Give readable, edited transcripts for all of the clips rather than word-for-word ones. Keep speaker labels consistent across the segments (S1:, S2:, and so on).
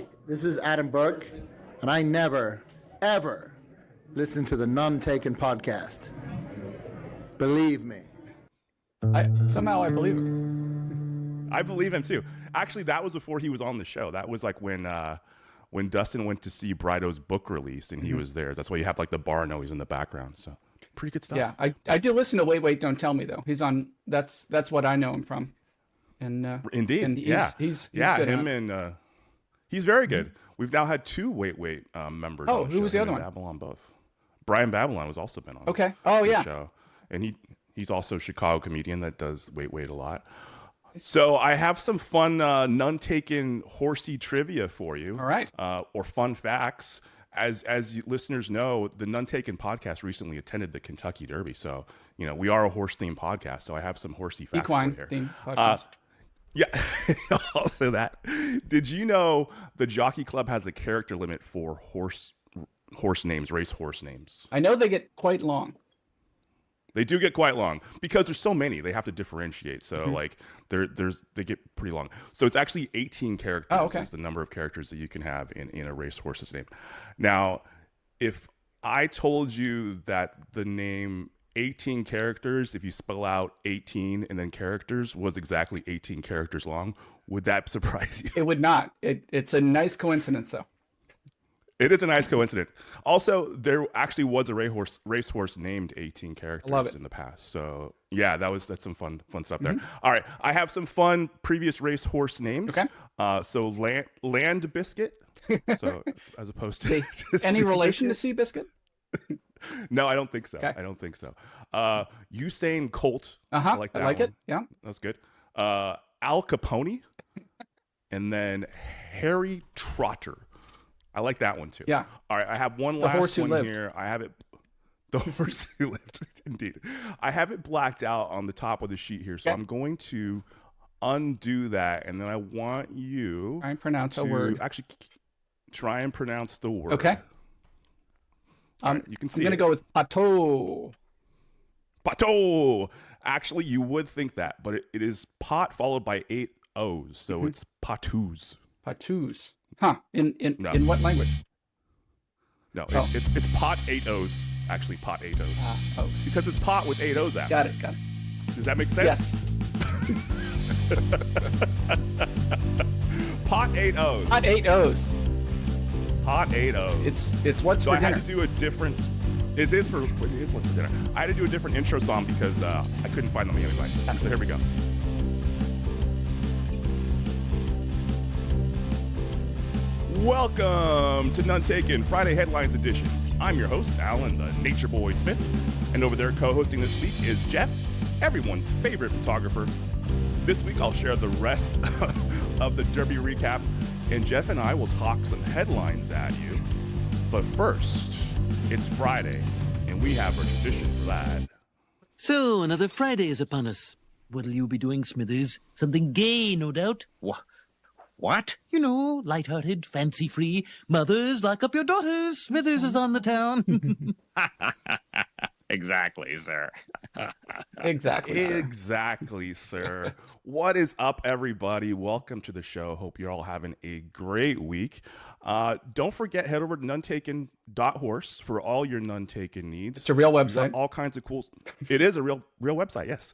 S1: Hi, this is Adam Burke, and I never, ever listen to the None Taken podcast. Believe me.
S2: I believe him.
S3: I believe him too. Actually, that was before he was on the show. That was like when Dustin went to see Brido's book release, and he was there. That's why you have like the bar noise in the background. So pretty good stuff.
S2: Yeah, I do listen to Wait, Don't Tell Me though. He's on. That's what I know him from. And
S3: indeed,
S2: and he's good
S3: him and he's very good. We've now had two Wait members.
S2: Oh,
S3: on the
S2: who
S3: show.
S2: was the other one?
S3: Babylon both. Brian Babylon has also been on.
S2: Okay. Oh yeah.
S3: The show, and he's also a Chicago comedian that does Wait a lot. So I have some fun None Taken horsey trivia for you.
S2: All right.
S3: Or fun facts. As you listeners know, the None Taken podcast recently attended the Kentucky Derby. So, we are a horse-themed podcast. So I have some horsey facts
S2: Equine
S3: for
S2: themed podcast.
S3: Yeah, also that. Did you know the Jockey Club has a character limit for horse names, race horse names?
S2: I know they get quite long.
S3: They do get quite long because there's so many. They have to differentiate. So like they get pretty long. So it's actually 18 characters is the number of characters that you can have in a racehorse's name. Now, if I told you that the name 18 characters, if you spell out 18 and then characters, was exactly 18 characters long, would that surprise you?
S2: It would not. It's a nice coincidence though.
S3: It is a nice coincidence. Also, there actually was a racehorse named 18 characters in the past. So yeah, that's some fun stuff there. All right, I have some fun previous racehorse names.
S2: Okay.
S3: So Land Biscuit. So as opposed to
S2: any relation to Seabiscuit?
S3: No, I don't think so.
S2: Okay.
S3: I don't think so. Usain Colt.
S2: I
S3: like that.
S2: I like it. Yeah.
S3: That's good. Al Capone. And then Harry Trotter. I like that one too.
S2: Yeah.
S3: All right. I have one last one here. I have it. The horse who lived. Indeed. I have it blacked out on the top of the sheet here. So I'm going to undo that. And then I want you
S2: try and pronounce a word.
S3: Actually, try and pronounce the word.
S2: Okay.
S3: Right, you can see
S2: I'm going to go with Pateau.
S3: Pateau. Actually, you would think that, but it is pot followed by 8 O's. So it's Patous.
S2: Patous. Huh. In what language?
S3: No, it's pot 8 O's. Actually, pot 8 O's. Because it's pot with 8 O's after.
S2: Got it.
S3: Does that make sense?
S2: Yes.
S3: Pot 8 O's.
S2: Pot 8 O's.
S3: Pot 8 O's.
S2: It's what's
S3: so
S2: for
S3: I
S2: dinner.
S3: had to do a different. It is what's for dinner. I had to do a different intro song because I couldn't find them anyway. So here we go. Welcome to None Taken Friday Headlines Edition. I'm your host, Alan, the Nature Boy Smith. And over there co-hosting this week is Jeff, everyone's favorite photographer. This week I'll share the rest of the Derby recap, and Jeff and I will talk some headlines at you. But first, it's Friday, and we have our tradition for that.
S4: So, another Friday is upon us. What'll you be doing, Smithers? Something gay, no doubt. What? You know, light-hearted, fancy-free. Mothers, lock up your daughters. Smithers is on the town.
S5: Exactly, sir.
S3: Exactly, sir. What is up, everybody? Welcome to the show. Hope you're all having a great week. Don't forget, head over to nonetaken.horse for all your None Taken needs.
S2: It's a real website.
S3: All kinds of cool. It is a real website. Yes.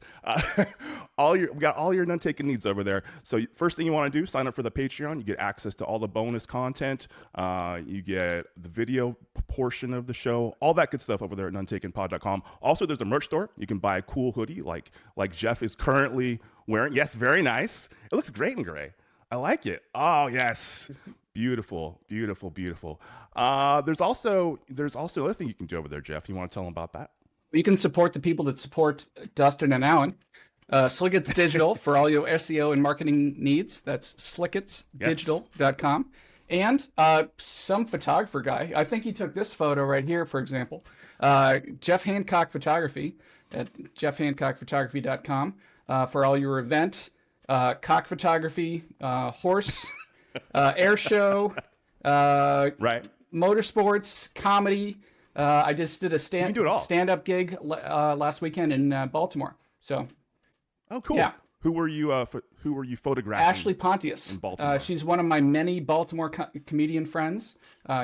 S3: We got all your None Taken needs over there. So first thing you want to do, sign up for the Patreon. You get access to all the bonus content. You get the video portion of the show, all that good stuff over there at nonetakenpod.com. Also, there's a merch store. You can buy a cool hoodie like Jeff is currently wearing. Yes, very nice. It looks great in gray. I like it. Oh, yes. Beautiful. There's also another thing you can do over there, Jeff. You want to tell them about that?
S2: You can support the people that support Dustin and Alan. Slickets Digital for all your SEO and marketing needs. That's slicketsdigital.com. And some photographer guy, I think he took this photo right here, for example. Jeff Hancock Photography at jeffhancockphotography.com for all your event, cock photography, horse, air show,
S3: right,
S2: motorsports, comedy. I just did a stand-up gig last weekend in Baltimore. So,
S3: oh, cool.
S2: Yeah,
S3: Who were you? Who were you photographing?
S2: Ashley Pontius.
S3: In Baltimore.
S2: She's one of my many Baltimore comedian friends.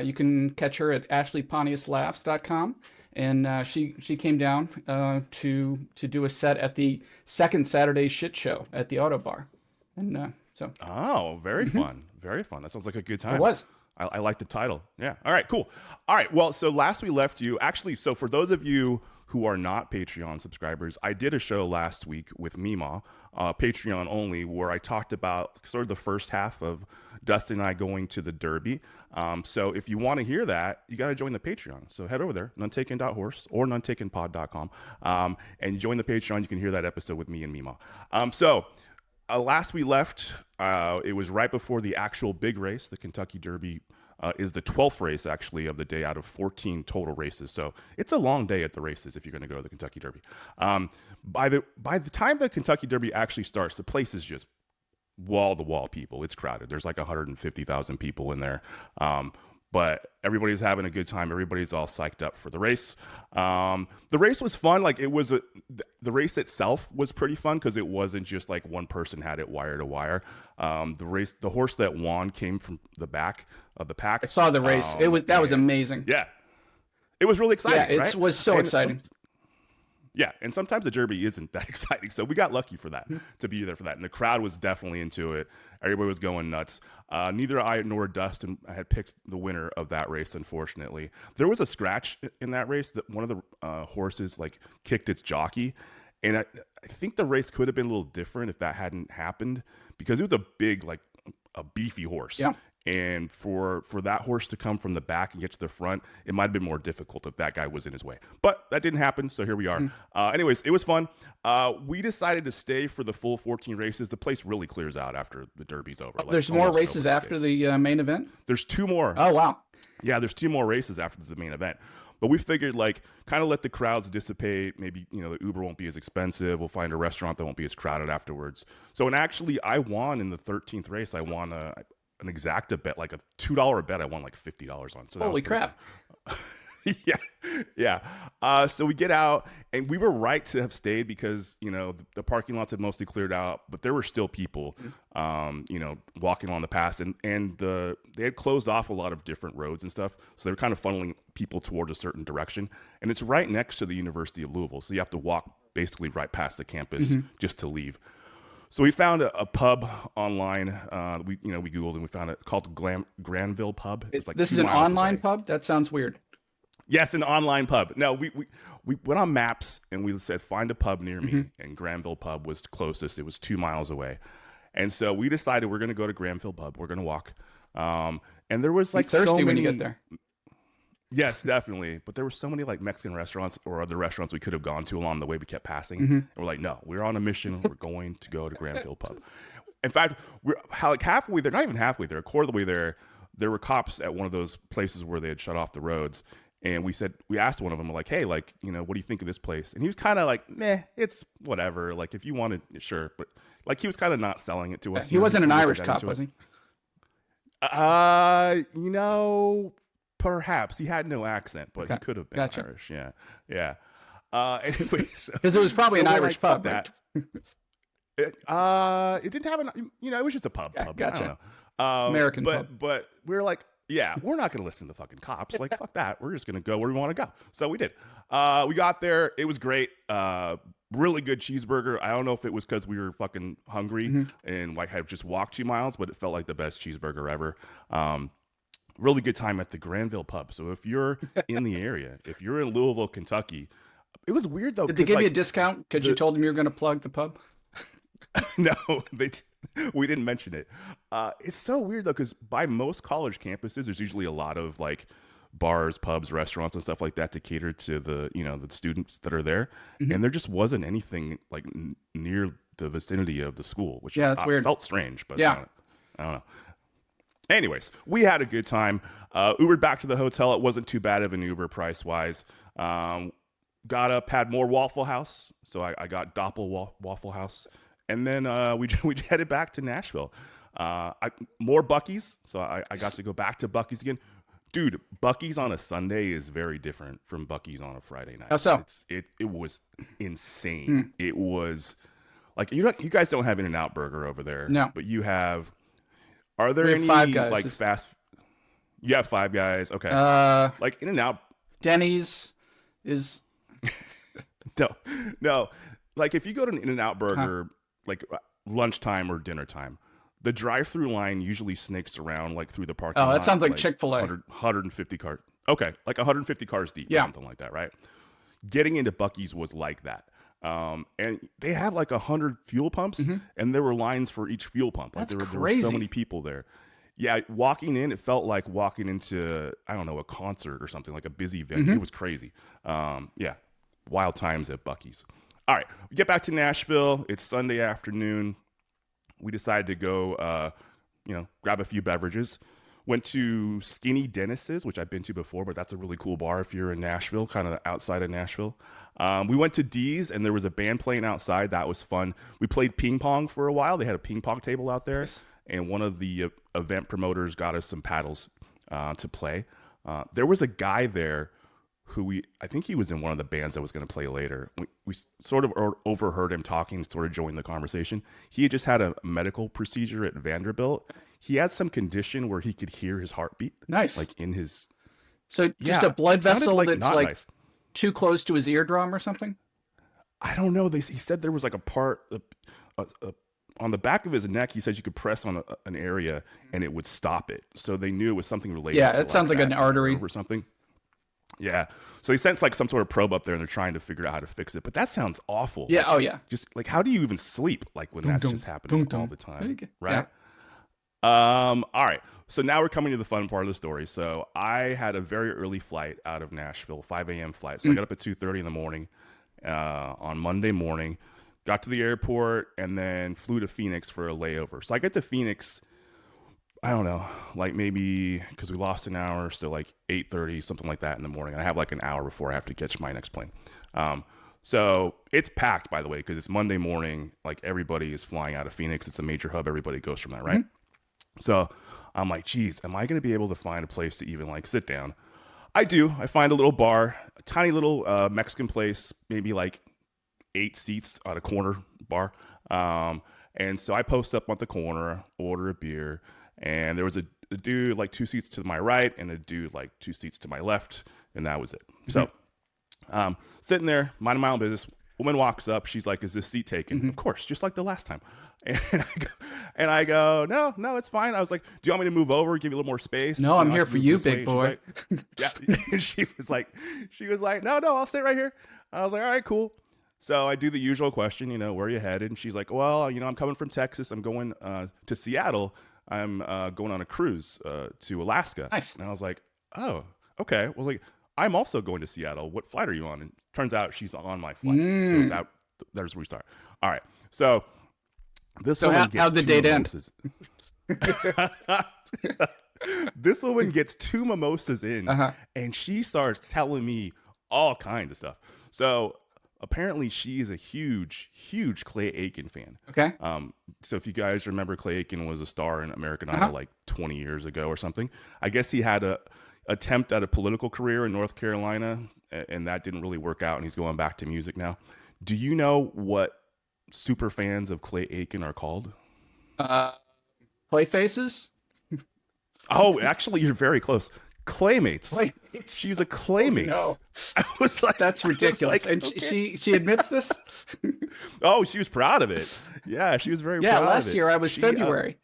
S2: You can catch her at ashleypontiuslaughs.com. And she came down to do a set at the second Saturday shit show at the Auto Bar. And so.
S3: Oh, very fun. Very fun. That sounds like a good time.
S2: It was.
S3: I like the title. Yeah. All right, cool. All right. Well, so last we left you, actually, so for those of you who are not Patreon subscribers, I did a show last week with Mima, Patreon only, where I talked about sort of the first half of Dustin and I going to the Derby. So if you want to hear that, you got to join the Patreon. So head over there, nuntaken.horse or nuntakenpod.com, and join the Patreon. You can hear that episode with me and Mima. Last we left, it was right before the actual big race. The Kentucky Derby is the 12th race, actually, of the day out of 14 total races. So it's a long day at the races if you're going to go to the Kentucky Derby. By the time the Kentucky Derby actually starts, the place is just wall-to-wall people. It's crowded. There's like 150,000 people in there. But everybody's having a good time. Everybody's all psyched up for the race. The race was fun. Like the race itself was pretty fun because it wasn't just like one person had it wire to wire. The horse that won came from the back of the pack.
S2: I saw the race. That was amazing.
S3: Yeah, it was really exciting.
S2: Yeah, it
S3: right?
S2: was so exciting.
S3: Yeah, and sometimes the Derby isn't that exciting, so we got lucky for that, to be there for that. And the crowd was definitely into it. Everybody was going nuts. Neither I nor Dustin had picked the winner of that race, unfortunately. There was a scratch in that race that one of the horses like kicked its jockey, and I think the race could have been a little different if that hadn't happened, because it was a big, like a beefy horse.
S2: Yeah.
S3: And for that horse to come from the back and get to the front, it might have been more difficult if that guy was in his way. But that didn't happen, so here we are. Anyways, it was fun. We decided to stay for the full 14 races. The place really clears out after the Derby's over. Like,
S2: there's more races after the main event?
S3: There's 2 more.
S2: Oh, wow.
S3: Yeah, there's 2 more races after the main event. But we figured, like, kind of let the crowds dissipate. Maybe, the Uber won't be as expensive. We'll find a restaurant that won't be as crowded afterwards. So, and actually, I won in the 13th race. I won an exacta bet, like a $2 bet. I won like $50 on. So that
S2: holy crap!
S3: yeah. So we get out, and we were right to have stayed because the parking lots had mostly cleared out, but there were still people, walking along the pass, and they had closed off a lot of different roads and stuff, so they were kind of funneling people towards a certain direction, and it's right next to the University of Louisville, so you have to walk basically right past the campus just to leave. So we found a pub online. We Googled and we found it called Granville Pub. It's like
S2: this is an online pub? That sounds weird.
S3: Yes, an online pub. No, we went on maps and we said find a pub near me, and Granville Pub was closest. It was 2 miles away, and so we decided we're going to go to Granville Pub. We're going to walk. And there was like
S2: thirsty
S3: so many,
S2: when you get there.
S3: Yes, definitely. But there were so many like Mexican restaurants or other restaurants we could have gone to along the way. We kept passing. And we're like, no, we're on a mission. We're going to go to Granville Pub. In fact, we're like halfway there, not even halfway there, a quarter of the way there were cops at one of those places where they had shut off the roads. And we asked one of them, like, hey, like, what do you think of this place? And he was kind of like, meh, it's whatever. Like, if you wanted, sure. But like, he was kind of not selling it to us.
S2: He wasn't an Irish cop, was he?
S3: Perhaps. He had no accent, but he could have been Irish. Yeah. Anyways,
S2: because it was probably an Irish pub.
S3: That. It didn't have it was just a pub.
S2: Gotcha.
S3: I don't know.
S2: American pub.
S3: But we're like, yeah, we're not going to listen to the fucking cops. Like, fuck that. We're just going to go where we want to go. So we did. We got there. It was great. Really good cheeseburger. I don't know if it was because we were fucking hungry and like had just walked 2 miles, but it felt like the best cheeseburger ever. Really good time at the Granville Pub. So if you're in the area, if you're in Louisville, Kentucky, it was weird though.
S2: Did they give you a discount because you told them you were going to plug the pub?
S3: No, we didn't mention it. It's so weird though, because by most college campuses, there's usually a lot of like bars, pubs, restaurants, and stuff like that to cater to the the students that are there, and there just wasn't anything like near the vicinity of the school, which
S2: that's weird.
S3: Felt strange, but
S2: yeah,
S3: I don't know. Anyways, we had a good time. Ubered back to the hotel. It wasn't too bad of an Uber price-wise. Got up, had more Waffle House. So I got Doppel Waffle House. And then we headed back to Nashville. More Buc-ee's. So I got to go back to Buc-ee's again. Dude, Buc-ee's on a Sunday is very different from Buc-ee's on a Friday night.
S2: How so?
S3: It was insane. It was Like you guys don't have In-N-Out Burger over there.
S2: No.
S3: But you have. Are there
S2: We have
S3: any
S2: Five Guys.
S3: like fast? You have Five Guys. Okay. Like In-N-Out.
S2: Denny's is
S3: No. Like if you go to an In-N-Out Burger, like lunchtime or dinner time, the drive-through line usually snakes around like through the parking lot.
S2: that sounds like Chick-fil-A.
S3: 150 cars. Okay, like 150 cars deep or something like that, right? Getting into Buc-ee's was like that. And they had like 100 fuel pumps, and there were lines for each fuel pump. Like
S2: That's
S3: there were so
S2: crazy.
S3: many people there. Yeah, walking in, it felt like walking into, I don't know, a concert or something, like a busy venue. It was crazy. Yeah, wild times at Buc-ee's. All right, we get back to Nashville. It's Sunday afternoon. We decided to go, grab a few beverages. Went to Skinny Dennis's, which I've been to before, but that's a really cool bar if you're in Nashville, kind of outside of Nashville. We went to D's, and there was a band playing outside. That was fun. We played ping pong for a while. They had a ping pong table out there, and one of the event promoters got us some paddles to play. There was a guy there who I think he was in one of the bands that was going to play later. We sort of overheard him talking, sort of joined the conversation. He had just had a medical procedure at Vanderbilt. He had some condition where he could hear his heartbeat.
S2: Nice.
S3: Like in his...
S2: So just a blood vessel that's like
S3: nice.
S2: too close to his eardrum or something?
S3: I don't know. He said there was like a part... on the back of his neck, he said you could press on an area and it would stop it. So they knew it was something related to
S2: it sounds like an artery.
S3: or something. Yeah. So he sent like some sort of probe up there and they're trying to figure out how to fix it. But that sounds awful.
S2: Yeah.
S3: Like, Just like, how do you even sleep like when that's just happening all the time? Right.
S2: Yeah.
S3: All right. So now we're coming to the fun part of the story. So I had a very early flight out of Nashville, 5 a.m. flight. So I got up at 2:30 in the morning on Monday morning, got to the airport, and then flew to Phoenix for a layover. So I get to Phoenix, I don't know, like maybe because we lost an hour, so like 8:30, something like that in the morning. I have like an hour before I have to catch my next plane. So it's packed, by the way, because it's Monday morning. Like everybody is flying out of Phoenix. It's a major hub. Everybody goes from that, right? So I'm like, geez, am I going to be able to find a place to even like sit down? I do. I find a little bar, a tiny little Mexican place, maybe like 8 seats on a corner bar. And so I post up on the corner, order a beer, and there was a dude like 2 seats to my right and a dude like 2 seats to my left, and that was it. So sitting there, minding my own business. Woman walks up. She's like, "Is this seat taken?" Of course, just like the last time. And I go, no, it's fine. I was like, "Do you want me to move over, give you a little more space?"
S2: No, I'm
S3: I
S2: here
S3: can
S2: for
S3: move
S2: you,
S3: this way.
S2: big
S3: She's
S2: boy.
S3: like, yeah. And she was like, no, I'll stay right here. I was like, all right, cool. So I do the usual question, where are you headed? And she's like, well, I'm coming from Texas. I'm going to Seattle. I'm going on a cruise to Alaska.
S2: Nice.
S3: And I was like, oh, okay. Well, like, I'm also going to Seattle. What flight are you on? And turns out she's on my flight. So there's where we start. All right. So this woman gets
S2: how'd the date end?
S3: This woman gets 2 mimosas in, and she starts telling me all kinds of stuff. So apparently she is a huge, huge Clay Aiken fan.
S2: Okay.
S3: So if you guys remember, Clay Aiken was a star in American Idol like 20 years ago or something. I guess he had a attempt at a political career in North Carolina, and that didn't really work out, and he's going back to music now. Do you know what super fans of Clay Aiken are called?
S2: Playfaces?
S3: Oh, actually, you're very close. Claymates.
S2: Playmates.
S3: She was a Claymate.
S2: Oh, no.
S3: I was like,
S2: That's ridiculous.
S3: Like,
S2: and
S3: okay.
S2: she admits this?
S3: Oh, she was proud of it. Yeah, she was very proud of it.
S2: Yeah, last year I was February.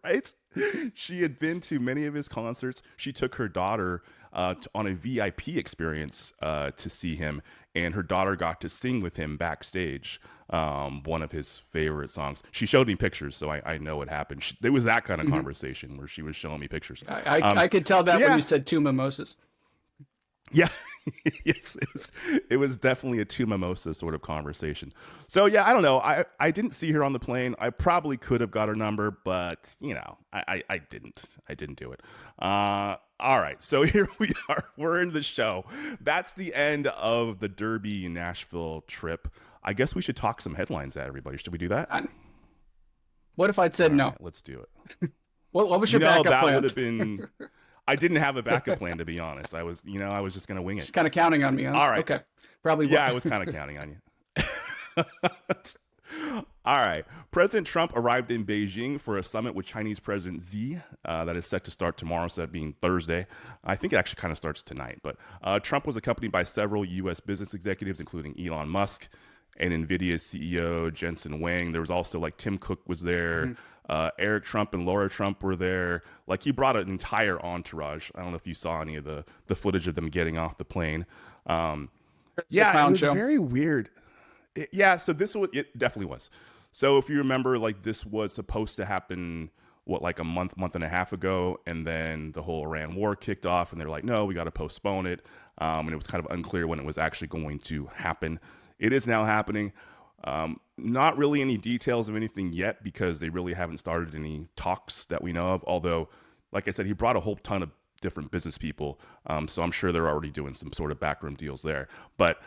S3: Right? She had been to many of his concerts. She took her daughter on a VIP experience to see him, and her daughter got to sing with him backstage one of his favorite songs. She showed me pictures, so I know what happened. There was that kind of conversation where she was showing me pictures.
S2: I could tell that when you said 2 mimosas.
S3: Yeah. Yes, it was definitely a 2 mimosa sort of conversation. So yeah, I don't know. I didn't see her on the plane. I probably could have got her number, but I didn't do it. All right, so here we are. We're in the show. That's the end of the Derby Nashville trip. I guess we should talk some headlines at everybody. Should we do that?
S2: What if I'd said no?
S3: Right, let's do it.
S2: What was your backup
S3: that
S2: plan?
S3: would have been. I didn't have a backup plan, to be honest. I was just going to wing it.
S2: Just kind of counting on me, huh?
S3: All right.
S2: Okay. Probably.
S3: Yeah, I was kind of counting on you. All right. President Trump arrived in Beijing for a summit with Chinese President Xi that is set to start tomorrow, instead of being Thursday. I think it actually kind of starts tonight. But Trump was accompanied by several U.S. business executives, including Elon Musk and NVIDIA CEO Jensen Huang. There was also like Tim Cook was there. Eric Trump and Laura Trump were there. Like, he brought an entire entourage. I don't know if you saw any of the footage of them getting off the plane. Yeah, it was very weird. So it definitely was. So if you remember, like, this was supposed to happen, like a month and a half ago, and then the whole Iran war kicked off, and they're like, no, we got to postpone it. And it was kind of unclear when it was actually going to happen. It is now happening. Not really any details of anything yet, because they really haven't started any talks that we know of. Although, like I said, he brought a whole ton of different business people. So I'm sure they're already doing some sort of backroom deals there. But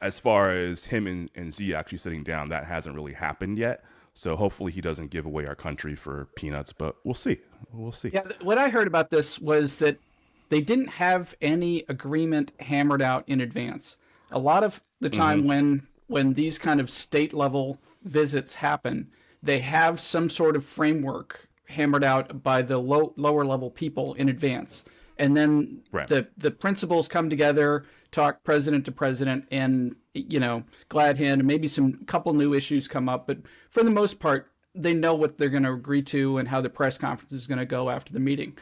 S3: as far as him and Z actually sitting down, that hasn't really happened yet. So hopefully he doesn't give away our country for peanuts, but we'll see. We'll see.
S2: Yeah, what I heard about this was that they didn't have any agreement hammered out in advance. A lot of the time when these kind of state level visits happen, they have some sort of framework hammered out by the lower level people in advance. And then the principals come together, talk president to president, and, glad hand, and maybe some couple new issues come up. But for the most part, they know what they're going to agree to and how the press conference is going to go after the meeting.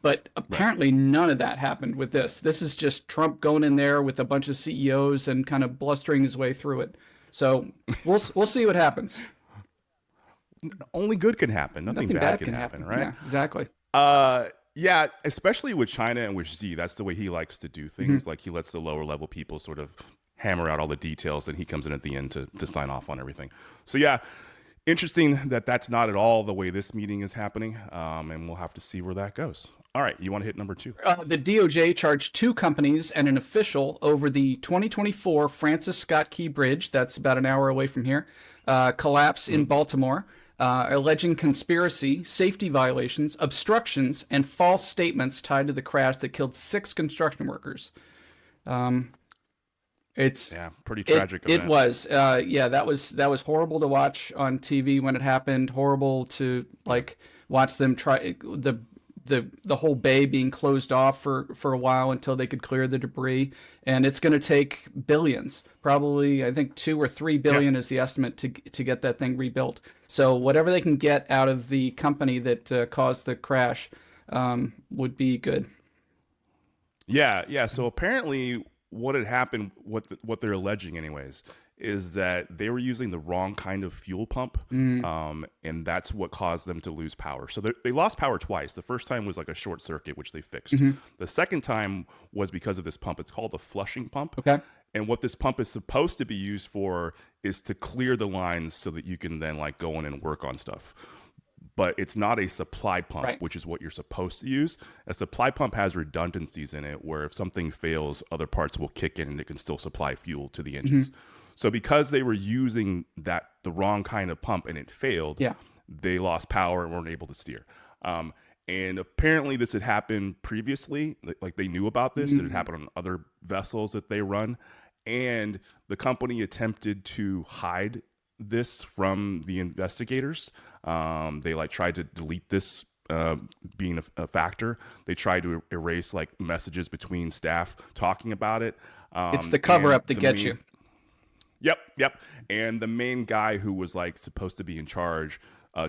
S2: But apparently none of that happened with this. This is just Trump going in there with a bunch of CEOs and kind of blustering his way through it. So we'll see what happens.
S3: Only good can happen. Nothing bad can happen, right?
S2: Yeah, exactly.
S3: Yeah, especially with China and with Xi, that's the way he likes to do things. Like, he lets the lower level people sort of hammer out all the details, and he comes in at the end to sign off on everything. So yeah, interesting that that's not at all the way this meeting is happening, and we'll have to see where that goes. All right, you want to hit number 2?
S2: The DOJ charged 2 companies and an official over the 2024 Francis Scott Key Bridge, that's about an hour away from here, collapse in Baltimore, alleging conspiracy, safety violations, obstructions, and false statements tied to the crash that killed 6 construction workers. It's
S3: pretty tragic.
S2: It was. That was horrible to watch on TV when it happened. Horrible to watch them try the whole bay being closed off for a while until they could clear the debris. And it's going to take billions, probably, I think 2 or 3 billion is the estimate to get that thing rebuilt. So whatever they can get out of the company that caused the crash would be good.
S3: Yeah. So apparently what had happened, what they're alleging anyways, is that they were using the wrong kind of fuel pump, and that's what caused them to lose power. So they lost power twice. The first time was like a short circuit, which they fixed. The second time was because of this pump. It's called a flushing pump.
S2: Okay.
S3: And what this pump is supposed to be used for is to clear the lines so that you can then go in and work on stuff. But it's not a supply pump, which is what you're supposed to use. A supply pump has redundancies in it where if something fails, other parts will kick in and it can still supply fuel to the engines. So because they were using the wrong kind of pump and it failed, they lost power and weren't able to steer. And apparently this had happened previously. Like, they knew about this. It had happened on other vessels that they run. And the company attempted to hide this from the investigators. They tried to delete this being a factor. They tried to erase messages between staff talking about it.
S2: It's the cover up to get you.
S3: Yep. And the main guy who was supposed to be in charge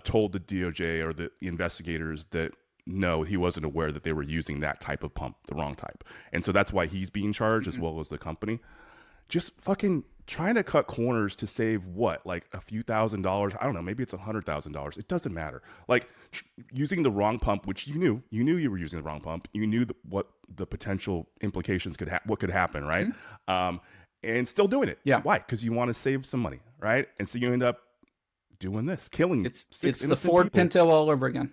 S3: told the DOJ or the investigators that no, he wasn't aware that they were using that type of pump, the wrong type. And so that's why he's being charged as well as the company. Just fucking trying to cut corners to save what? A few $1,000s? I don't know. Maybe it's $100,000. It doesn't matter. Using the wrong pump, which you knew you were using the wrong pump. You knew what the potential implications what could happen, right? And still doing it.
S2: Yeah.
S3: Why? Because you want to save some money, right? And so you end up doing this, killing
S2: It's the Ford
S3: people.
S2: Pinto all over again.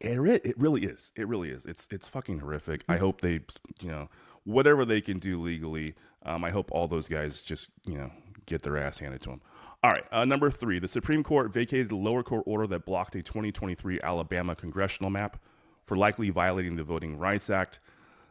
S3: It really is. It really is. It's fucking horrific. I hope they, whatever they can do legally, I hope all those guys just, get their ass handed to them. All right. Number 3, the Supreme Court vacated the lower court order that blocked a 2023 Alabama congressional map. for likely violating the Voting Rights Act.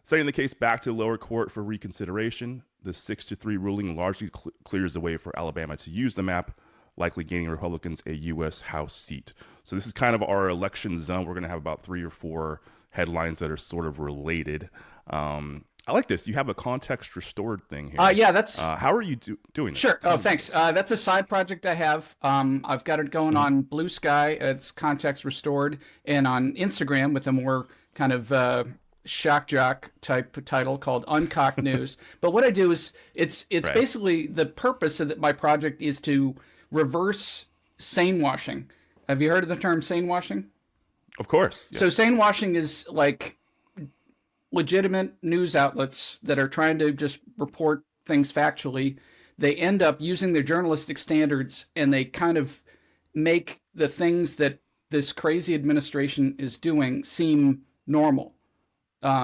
S3: Sending the case back to the lower court for reconsideration, the 6-3 ruling largely clears the way for Alabama to use the map, likely gaining Republicans a U.S. House seat. So this is kind of our election zone. We're going to have about 3 or 4 headlines that are sort of related. I like this. You have a context restored thing here.
S2: Yeah, that's.
S3: How are you doing this?
S2: Sure. Oh, thanks. That's a side project I have. I've got it going on Blue Sky. It's context restored, and on Instagram with a more kind of shock jock type title called Hancock News. But what I do is it's
S3: Right.
S2: basically the purpose of my project is to reverse sane washing. Have you heard of the term sane washing?
S3: Of course. Yeah.
S2: So sane washing is like legitimate news outlets that are trying to just report things factually. They end up using their journalistic standards and they kind of make the things that this crazy administration is doing seem normal.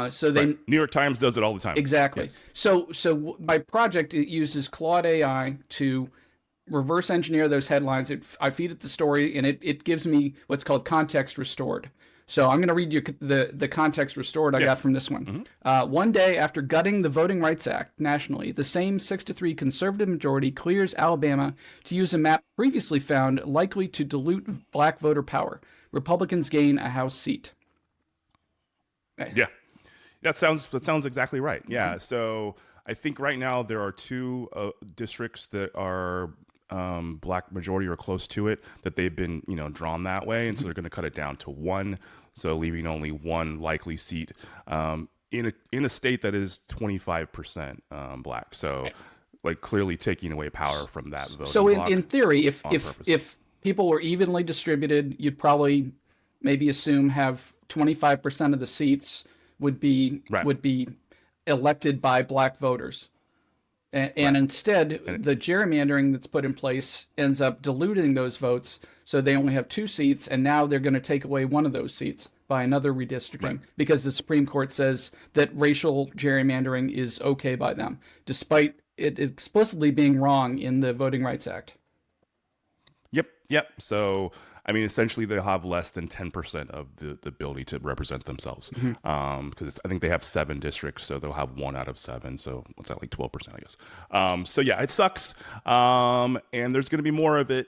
S2: So they
S3: Right. New York Times does it all the time.
S2: exactly.
S3: Yes.
S2: So my project, it uses Claude AI to reverse engineer those headlines. I feed it the story, and it gives me what's called context restored. So I'm going to read you the context restored I got from this one. One day after gutting the Voting Rights Act nationally, the same 6-3 conservative majority clears Alabama to use a map previously found likely to dilute black voter power. Republicans gain a House seat.
S3: Yeah. That sounds exactly right. Yeah. So I think right now there are 2 districts that are black majority or close to it that they've been, drawn that way. And so they're going to cut it down to 1. So leaving only 1 likely seat in a state that is 25% black. So like clearly taking away power from that voting
S2: So
S3: bloc
S2: in theory,
S3: on purpose.
S2: if people were evenly distributed, you'd probably maybe assume have 25% of the seats would be elected by black voters. And instead, the gerrymandering that's put in place ends up diluting those votes, so they only have 2 seats, and now they're going to take away one of those seats by another redistricting because the Supreme Court says that racial gerrymandering is okay by them, despite it explicitly being wrong in the Voting Rights Act.
S3: Yep. So, I mean, essentially they'll have less than 10% of the ability to represent themselves. Because I think they have 7 districts, so they'll have 1 out of 7. So what's that, like 12%, I guess. So yeah, it sucks. And there's going to be more of it.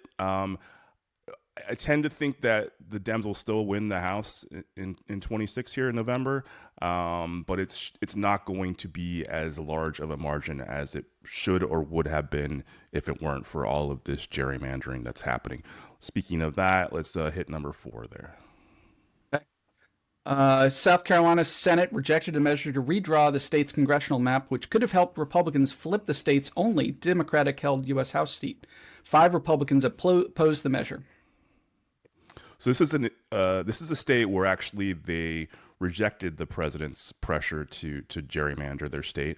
S3: I tend to think that the Dems will still win the House in 26 here in November, but it's not going to be as large of a margin as it should or would have been if it weren't for all of this gerrymandering that's happening. Speaking of that, let's hit number 4 there.
S2: South Carolina Senate rejected a measure to redraw the state's congressional map, which could have helped Republicans flip the state's only Democratic-held U.S. House seat. 5 Republicans opposed the measure.
S3: So this is a state where actually they rejected the president's pressure to gerrymander their state.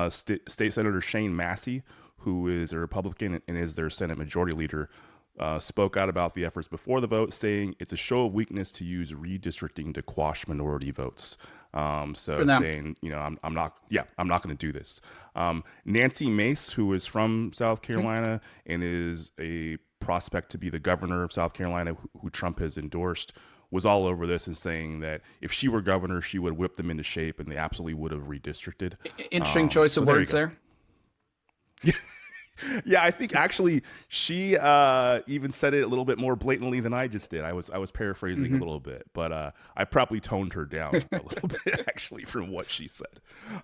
S3: State Senator Shane Massey, who is a Republican and is their Senate Majority Leader, spoke out about the efforts before the vote, saying it's a show of weakness to use redistricting to quash minority votes. Saying, I'm not going to do this. Nancy Mace, who is from South Carolina and is a prospect to be the governor of South Carolina, who Trump has endorsed, was all over this and saying that if she were governor, she would whip them into shape and they absolutely would have redistricted.
S2: Interesting choice of words there.
S3: Yeah, I think actually she even said it a little bit more blatantly than I just did. I was paraphrasing a little bit, but I probably toned her down a little bit actually from what she said.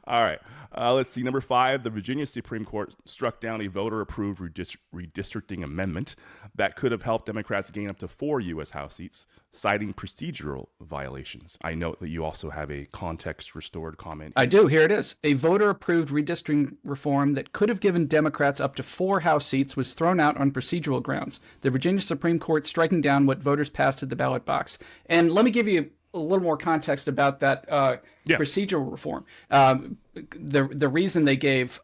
S3: All right, let's see. Number 5, the Virginia Supreme Court struck down a voter-approved redistricting amendment that could have helped Democrats gain up to 4 U.S. House seats, citing procedural violations. I note that you also have a context-restored comment.
S2: I do. Here it is. A voter-approved redistricting reform that could have given Democrats up to 4 House seats was thrown out on procedural grounds. The Virginia Supreme Court striking down what voters passed at the ballot box. And let me give you a little more context about that procedural reform. The reason they gave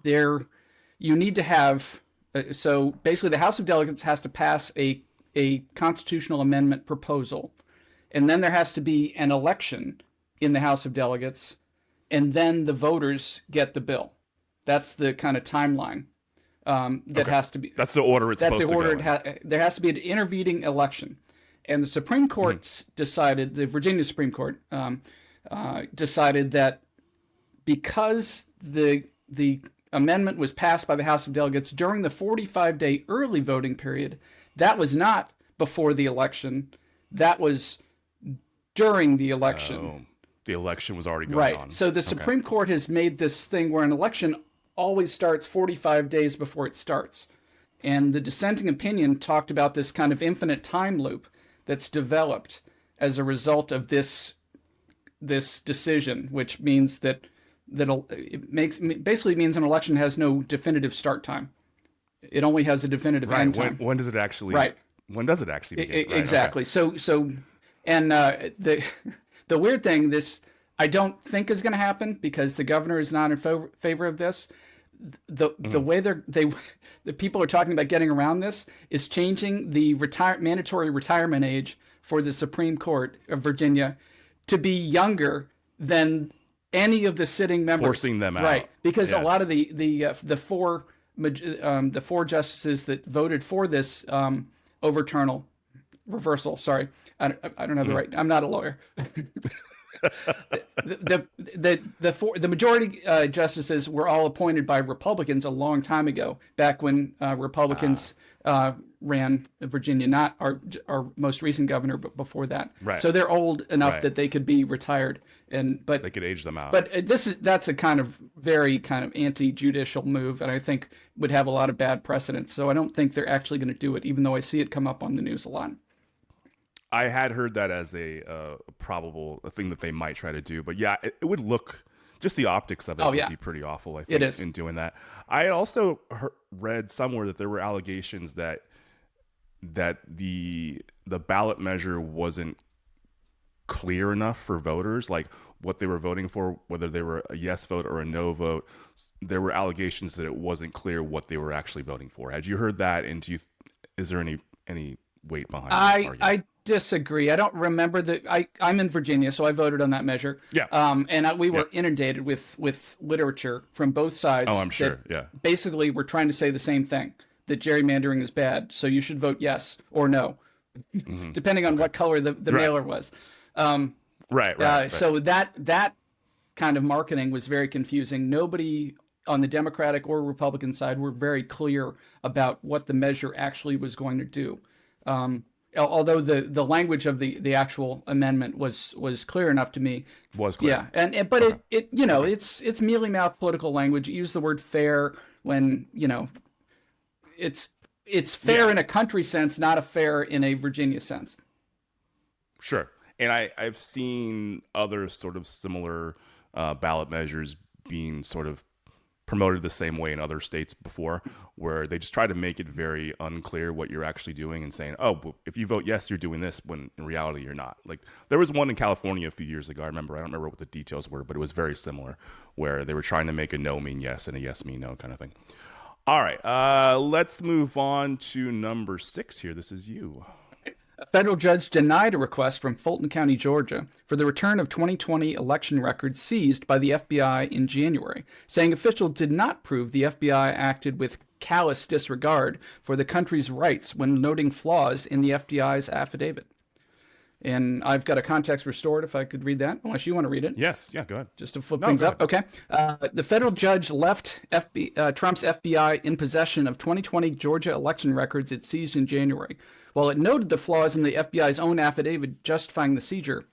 S2: you need to have so basically the House of Delegates has to pass a constitutional amendment proposal, and then there has to be an election in the House of Delegates, and then the voters get the bill. That's the kind of timeline that has to be.
S3: That's the order it's supposed to go in.
S2: There has to be an intervening election. And the Supreme Court decided, the Virginia Supreme Court decided that because the amendment was passed by the House of Delegates during the 45-day early voting period, that was not before the election, that was during the election.
S3: Oh, the election was already going
S2: right.
S3: on.
S2: So the Supreme Court has made this thing where an election always starts 45 days before it starts. And the dissenting opinion talked about this kind of infinite time loop that's developed as a result of this decision, which means that basically means an election has no definitive start time. It only has a definitive end time.
S3: When does it actually?
S2: Right.
S3: When does it actually begin? Right,
S2: exactly. Okay. So, and the weird thing, this I don't think is going to happen because the governor is not in favor of this. The way the people are talking about getting around this is changing the mandatory retirement age for the Supreme Court of Virginia to be younger than any of the sitting members,
S3: forcing them out,
S2: right? Because
S3: yes.
S2: a lot of the four justices that voted for this reversal. Sorry, I don't have the right. I'm not a lawyer. the majority justices were all appointed by Republicans a long time ago, back when Republicans ran Virginia, not our most recent governor, but before that.
S3: Right.
S2: So they're old enough that they could be retired, but
S3: they could age them out.
S2: But that's a kind of very kind of anti-judicial move, and I think would have a lot of bad precedents. So I don't think they're actually going to do it, even though I see it come up on the news a lot.
S3: I had heard that as a probable thing that they might try to do, but yeah, it would look, just the optics of it would be pretty awful, I think,
S2: it is.
S3: in doing that. I also read somewhere that there were allegations that the ballot measure wasn't clear enough for voters, like what they were voting for, whether they were a yes vote or a no vote. There were allegations that it wasn't clear what they were actually voting for. Had you heard that, and is there any weight behind that?
S2: I disagree. I don't remember I'm in Virginia, so I voted on that measure.
S3: Yeah.
S2: And we were inundated with literature from both sides.
S3: Oh, I'm sure. Yeah.
S2: Basically, we're trying to say the same thing, that gerrymandering is bad, so you should vote yes or no, depending on what color the mailer was.
S3: Right.
S2: So that kind of marketing was very confusing. Nobody on the Democratic or Republican side were very clear about what the measure actually was going to do. Although the language of the actual amendment was clear enough to me.
S3: Was clear.
S2: Yeah, but it's mealy mouth political language. You use the word fair when it's fair in a country sense, not a fair in a Virginia sense.
S3: Sure. And I've seen other sort of similar ballot measures being sort of promoted the same way in other states before, where they just try to make it very unclear what you're actually doing and saying, oh, if you vote yes, you're doing this, when in reality you're not. Like, there was one in California a few years ago. I don't remember what the details were, but it was very similar, where they were trying to make a no mean yes and a yes mean no kind of thing. All right, let's move on to number 6 here. This is you.
S2: A federal judge denied a request from Fulton County, Georgia, for the return of 2020 election records seized by the FBI in January, saying officials did not prove the FBI acted with callous disregard for the country's rights when noting flaws in the FBI's affidavit. And I've got a context restored, if I could read that, unless you want to read it.
S3: Yes, yeah, go ahead.
S2: Just to flip things up. Okay. The federal judge left Trump's FBI in possession of 2020 Georgia election records it seized in January, while it noted the flaws in the FBI's own affidavit justifying the seizure.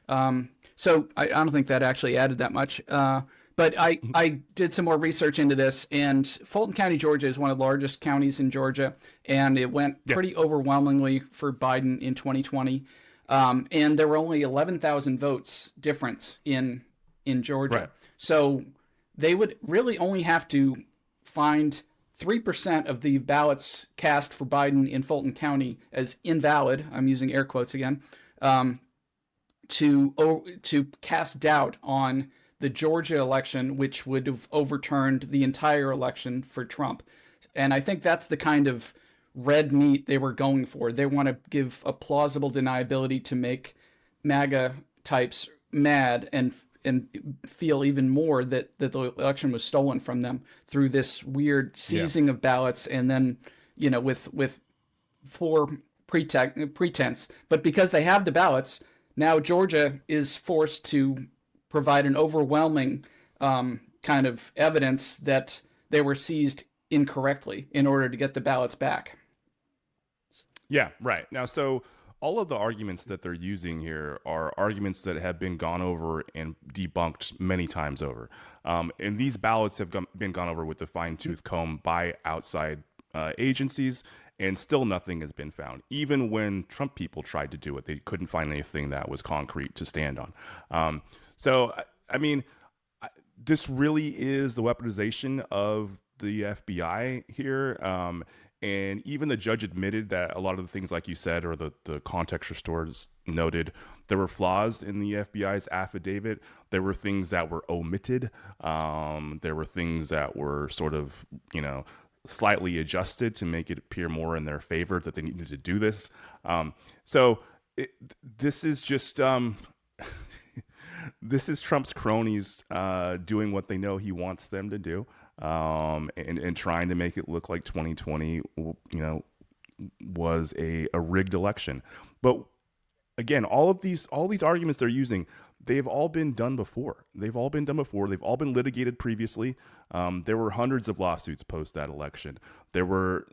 S2: So I don't think that actually added that much. But I did some more research into this, and Fulton County, Georgia is one of the largest counties in Georgia, and it went pretty overwhelmingly for Biden in 2020. And there were only 11,000 votes difference in Georgia. Right. So they would really only have to find 3% of the ballots cast for Biden in Fulton County as invalid, I'm using air quotes again, to cast doubt on the Georgia election, which would have overturned the entire election for Trump. And I think that's the kind of red meat they were going for. They want to give a plausible deniability to make MAGA types mad and feel even more that the election was stolen from them through this weird seizing of ballots, and then with 4 pretense. But because they have the ballots, now Georgia is forced to provide an overwhelming kind of evidence that they were seized incorrectly in order to get the ballots back.
S3: Yeah, right. Now, so all of the arguments that they're using here are arguments that have been gone over and debunked many times over. And these ballots have been gone over with a fine-tooth comb by outside agencies, and still nothing has been found. Even when Trump people tried to do it, they couldn't find anything that was concrete to stand on. So, I mean, this really is the weaponization of the FBI here. And even the judge admitted that a lot of the things, like you said, or the context restores noted, there were flaws in the FBI's affidavit. There were things that were omitted. There were things that were sort of, slightly adjusted to make it appear more in their favor that they needed to do this. This is just this is Trump's cronies doing what they know he wants them to do, and trying to make it look like 2020, was a rigged election. But again, all these arguments they're using, they've all been done before. They've all been litigated previously. There were hundreds of lawsuits post that election. There were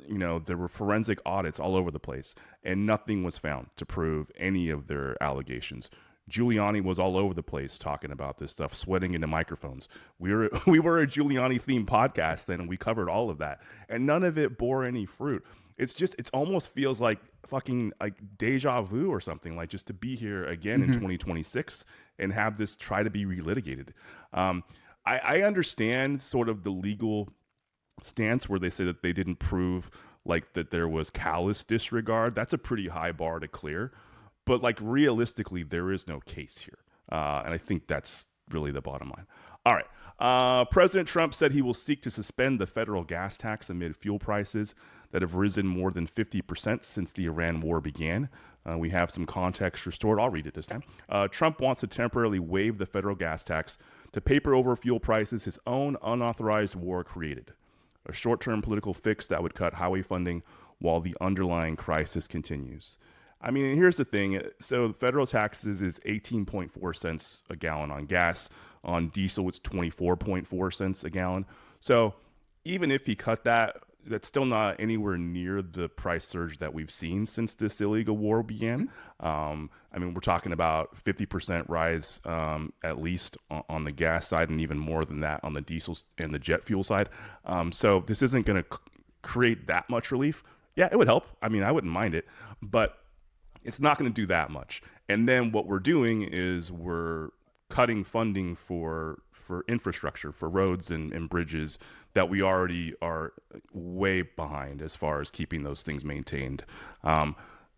S3: forensic audits all over the place, and nothing was found to prove any of their allegations. Giuliani was all over the place talking about this stuff, sweating into microphones. We were a Giuliani-themed podcast, and we covered all of that, and none of it bore any fruit. It almost feels like fucking like deja vu or something, like just to be here again in 2026 and have this try to be relitigated. I understand sort of the legal stance where they say that they didn't prove like that there was callous disregard. That's a pretty high bar to clear. But like realistically, there is no case here. And I think that's really the bottom line. All right. President Trump said he will seek to suspend the federal gas tax amid fuel prices that have risen more than 50% since the Iran war began. We have some context restored. I'll read it this time. Trump wants to temporarily waive the federal gas tax to paper over fuel prices his own unauthorized war created. A short-term political fix that would cut highway funding while the underlying crisis continues. I mean, here's the thing. So the federal taxes is 18.4 cents a gallon on gas. On diesel, it's 24.4 cents a gallon. So even if he cut that, that's still not anywhere near the price surge that we've seen since this illegal war began. I mean, we're talking about 50% rise at least on the gas side, and even more than that on the diesel and the jet fuel side. So this isn't going to create that much relief. Yeah, it would help. I mean, I wouldn't mind it, but it's not going to do that much. And then what we're doing is we're cutting funding for infrastructure, for roads and bridges that we already are way behind as far as keeping those things maintained.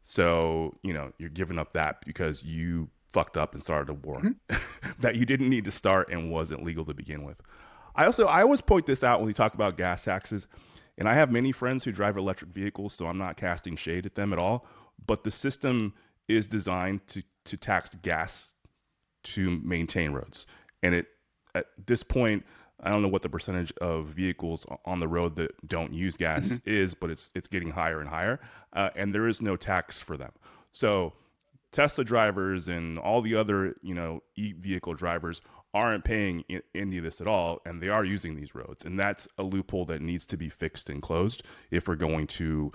S3: So, you're giving up that because you fucked up and started a war that you didn't need to start and wasn't legal to begin with. I always point this out when we talk about gas taxes, and I have many friends who drive electric vehicles, so I'm not casting shade at them at all. But the system is designed to tax gas to maintain roads. And at this point, I don't know what the percentage of vehicles on the road that don't use gas is, but it's getting higher and higher. And there is no tax for them. So Tesla drivers and all the other, e-vehicle drivers aren't paying any of this at all, and they are using these roads. And that's a loophole that needs to be fixed and closed if we're going to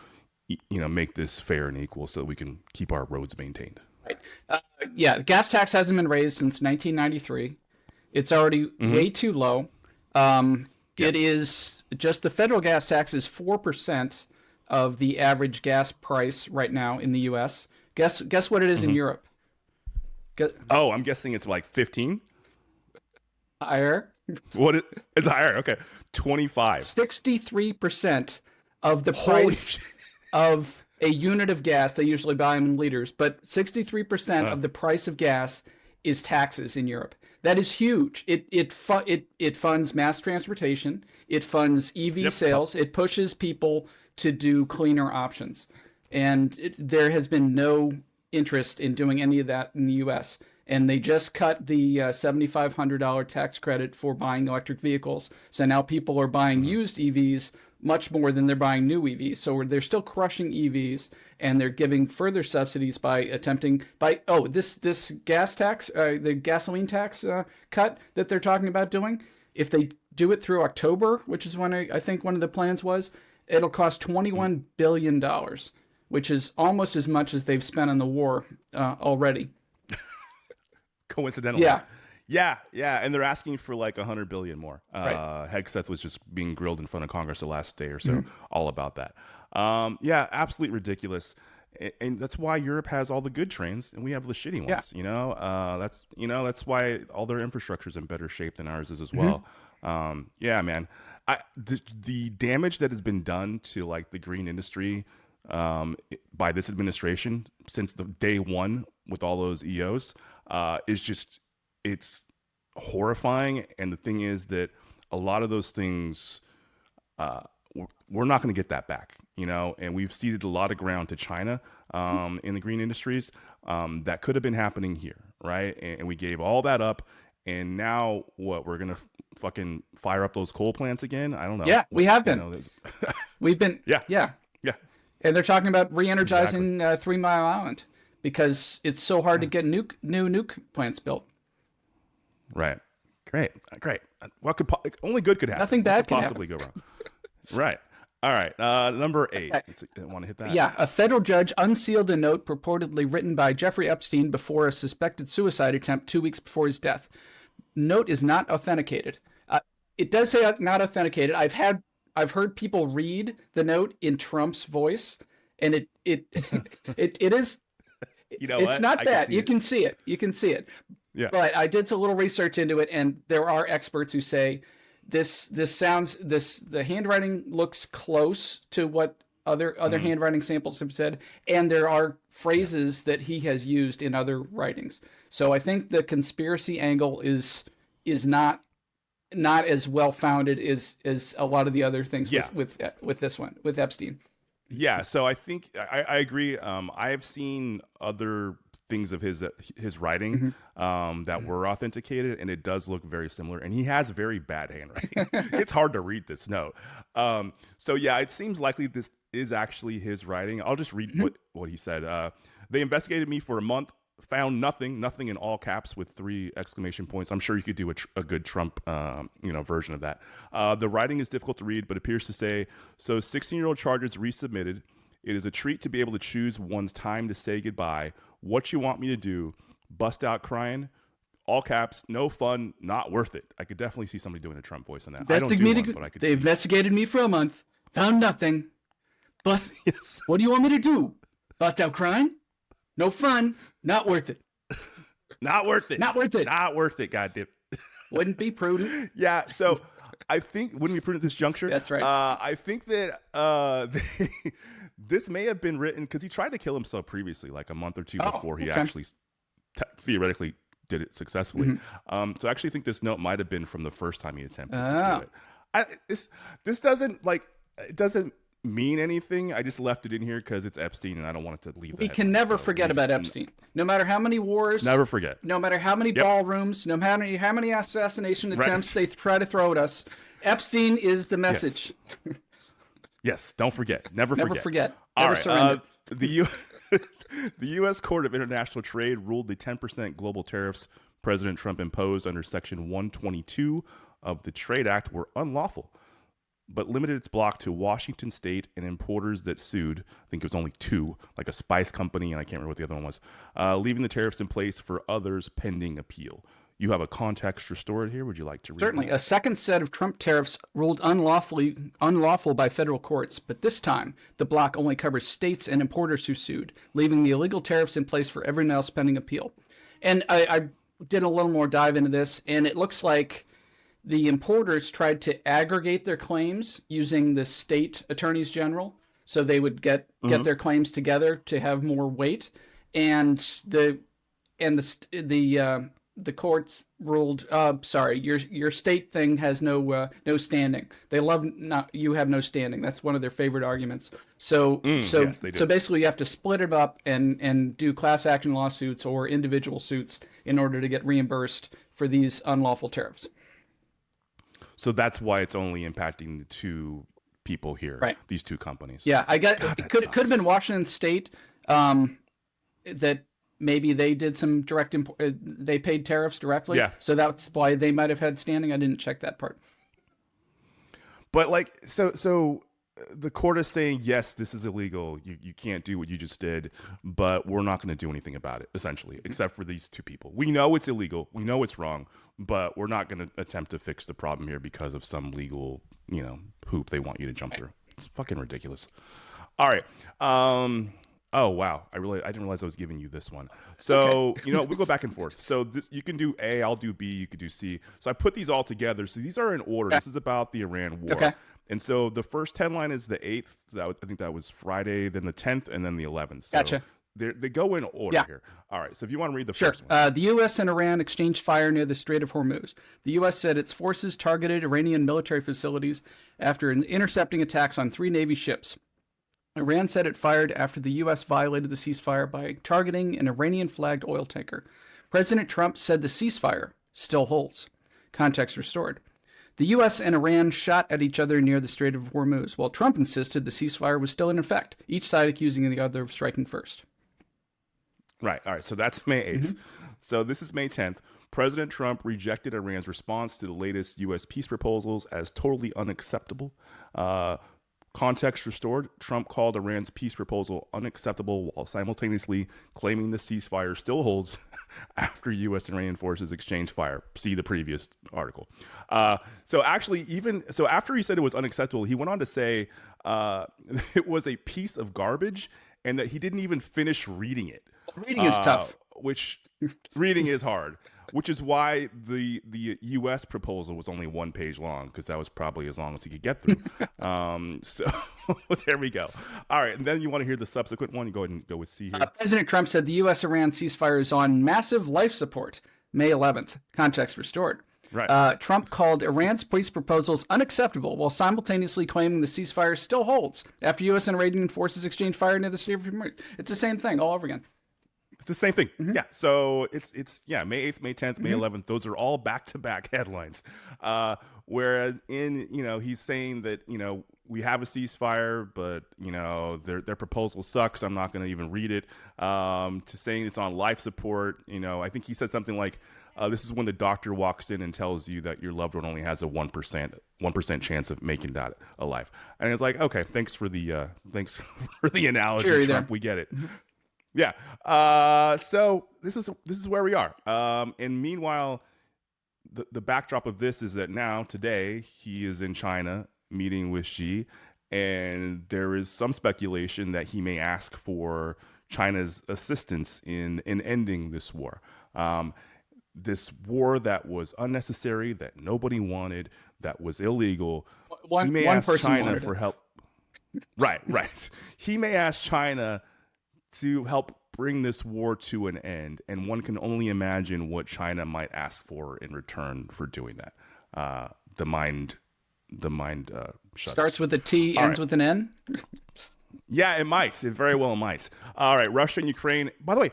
S3: make this fair and equal so that we can keep our roads maintained.
S2: Right. Yeah, gas tax hasn't been raised since 1993. It's already way too low. It is just the federal gas tax is 4% of the average gas price right now in the U.S. Guess what it is in Europe?
S3: I'm guessing it's like 15.
S2: Higher.
S3: It's higher. Okay, 25.
S2: 63% of the price of a unit of gas. They usually buy them in liters, but 63% of the price of gas is taxes in Europe. That is huge. It funds mass transportation. It funds EV sales. It pushes people to do cleaner options. And there has been no interest in doing any of that in the U.S. And they just cut the $7,500 tax credit for buying electric vehicles. So now people are buying used EVs much more than they're buying new EVs. So they're still crushing EVs, and they're giving further subsidies by this gas tax, the gasoline tax cut that they're talking about doing. If they do it through October, which is when I think one of the plans was, it'll cost $21 billion, which is almost as much as they've spent on the war already.
S3: Coincidentally.
S2: Yeah.
S3: Yeah, and they're asking for like $100 billion more.
S2: Right.
S3: Hegseth was just being grilled in front of Congress the last day or so, all about that. Yeah, absolutely ridiculous, and that's why Europe has all the good trains and we have the shitty ones. That's why all their infrastructure is in better shape than ours is as well. Yeah, man, the damage that has been done to like the green industry by this administration since the day one with all those EOs is just. It's horrifying, and the thing is that a lot of those things, we're not going to get that back, and we've ceded a lot of ground to China in the green industries that could have been happening here, right? And we gave all that up, and now what? We're going to fucking fire up those coal plants again? I don't know.
S2: Yeah, we have been. We've been. Yeah. And they're talking about re-energizing 3 Mile Island because it's so hard to get new nuke plants built.
S3: Right. Great. What could only good could happen?
S2: Nothing bad
S3: could
S2: can
S3: possibly go wrong. Right. All right. Number 8. Want to hit that?
S2: Yeah. A federal judge unsealed a note purportedly written by Jeffrey Epstein before a suspected suicide attempt 2 weeks before his death. Note is not authenticated. It does say not authenticated. I've heard people read the note in Trump's voice, and it is. It's not bad. You can see it. Yeah. But I did a little research into it, and there are experts who say the handwriting looks close to what other handwriting samples have said, and there are phrases that he has used in other writings. So I think the conspiracy angle is not as well founded as a lot of the other things with this one, with Epstein.
S3: Yeah, so I think I agree. I've seen other things of his writing that were authenticated, and it does look very similar. And he has very bad handwriting. It's hard to read this note. So yeah, it seems likely this is actually his writing. I'll just read what he said. They investigated me for a month, found nothing in all caps with 3 exclamation points. I'm sure you could do a good Trump version of that. The writing is difficult to read, but appears to say, so 16-year-old charges resubmitted. It is a treat to be able to choose one's time to say goodbye. What you want me to do? Bust out crying? All caps, no fun, not worth it. I could definitely see somebody doing a Trump voice on that. I don't do one, but I could.
S2: They investigated me for a month, found nothing.
S3: Yes.
S2: What do you want me to do? Bust out crying? No fun, not worth it.
S3: Not worth it.
S2: Not worth it.
S3: Not worth it, goddamn.
S2: Wouldn't be prudent.
S3: Yeah, so I think, wouldn't be prudent at this juncture?
S2: That's right.
S3: I think that this may have been written because he tried to kill himself previously, like a month or two before he actually theoretically did it successfully. So I actually think this note might have been from the first time he attempted to do it. This doesn't it doesn't mean anything. I just left it in here because it's Epstein, and I don't want it to leave.
S2: We can never forget about Epstein. No matter how many wars,
S3: never forget.
S2: No matter how many ballrooms, no matter how many assassination attempts they try to throw at us, Epstein is the message.
S3: Yes, don't forget. Never forget.
S2: Never surrender.
S3: The U.S. Court of International Trade ruled the 10% global tariffs President Trump imposed under Section 122 of the Trade Act were unlawful, but limited its block to Washington State and importers that sued. I think it was only 2, like a spice company, and I can't remember what the other one was, leaving the tariffs in place for others pending appeal. You have a context restored here. Would you like to read
S2: Certainly.
S3: that?
S2: A second set of Trump tariffs ruled unlawful by federal courts, but this time the block only covers states and importers who sued, leaving the illegal tariffs in place for everyone else pending appeal. And I did a little more dive into this, and it looks like the importers tried to aggregate their claims using the state attorneys general, so they would get their claims together to have more weight, and the courts ruled, sorry, your state thing has no standing. They love you have no standing. That's one of their favorite arguments. So
S3: yes, they do.
S2: So basically you have to split it up and do class action lawsuits or individual suits in order to get reimbursed for these unlawful tariffs.
S3: So that's why it's only impacting the 2 people here,
S2: Right.
S3: these two companies.
S2: Yeah, I got
S3: God,
S2: it. Could have been Washington State that maybe they did some they paid tariffs directly.
S3: Yeah.
S2: So that's why they might have had standing. I didn't check that part.
S3: But like, so the court is saying, yes, this is illegal. You can't do what you just did, but we're not going to do anything about it, essentially, except for these two people. We know it's illegal. We know it's wrong, but we're not going to attempt to fix the problem here because of some legal, hoop they want you to jump through. It's fucking ridiculous. All right. Oh, wow. I didn't realize I was giving you this one. So, we go back and forth. So this, you can do A, I'll do B, you could do C. So I put these all together. So these are in order.
S2: Okay.
S3: This is about the Iran war.
S2: Okay.
S3: And so the first headline is the 8th. I think that was Friday, then the 10th, and then the 11th. So
S2: Gotcha.
S3: They go in order here. All right. So if you want to read the
S2: Sure.
S3: first one.
S2: The U.S. and Iran exchanged fire near the Strait of Hormuz. The U.S. said its forces targeted Iranian military facilities after intercepting attacks on 3 Navy ships. Iran said it fired after the U.S. violated the ceasefire by targeting an Iranian-flagged oil tanker. President Trump said the ceasefire still holds. Context restored. The U.S. and Iran shot at each other near the Strait of Hormuz, while Trump insisted the ceasefire was still in effect, each side accusing the other of striking first.
S3: Right. All right. So that's May 8th. So this is May 10th. President Trump rejected Iran's response to the latest U.S. peace proposals as totally unacceptable. Context restored. Trump called Iran's peace proposal unacceptable while simultaneously claiming the ceasefire still holds after U.S. and Iranian forces exchanged fire. See the previous article. So after he said it was unacceptable, he went on to say it was a piece of garbage and that he didn't even finish reading it.
S2: Reading is tough.
S3: Which reading is hard. Which is why the U.S. proposal was only 1 page long, because that was probably as long as he could get through. So there we go. All right, and then you want to hear the subsequent one? You go ahead and go with C here.
S2: President Trump said the U.S.-Iran ceasefire is on massive life support. May 11th. Context restored.
S3: Right.
S2: Trump called Iran's peace proposals unacceptable while simultaneously claiming the ceasefire still holds after U.S. and Iranian forces exchanged fire near the Strait of Hormuz. It's the same thing all over again.
S3: It's the same thing. Yeah. So it's May 8th, May 10th, May 11th. Those are all back-to-back headlines. Whereas he's saying that, we have a ceasefire, but, their proposal sucks. I'm not going to even read it. To saying it's on life support. I think he said something like, this is when the doctor walks in and tells you that your loved one only has a 1% chance of making that alive. And it's like, okay, thanks for the analogy,
S2: Sure,
S3: Trump. We get it. Yeah. So this is where we are. And meanwhile, the backdrop of this is that now today he is in China meeting with Xi, and there is some speculation that he may ask for China's assistance in ending this war. This war that was unnecessary, that nobody wanted, that was illegal. He may ask China for help. Right. He may ask China to help bring this war to an end, and one can only imagine what China might ask for in return for doing that. The mind shudders.
S2: Starts with a T, ends with an N.
S3: Yeah, it might. It very well might. All right, Russia and Ukraine. By the way,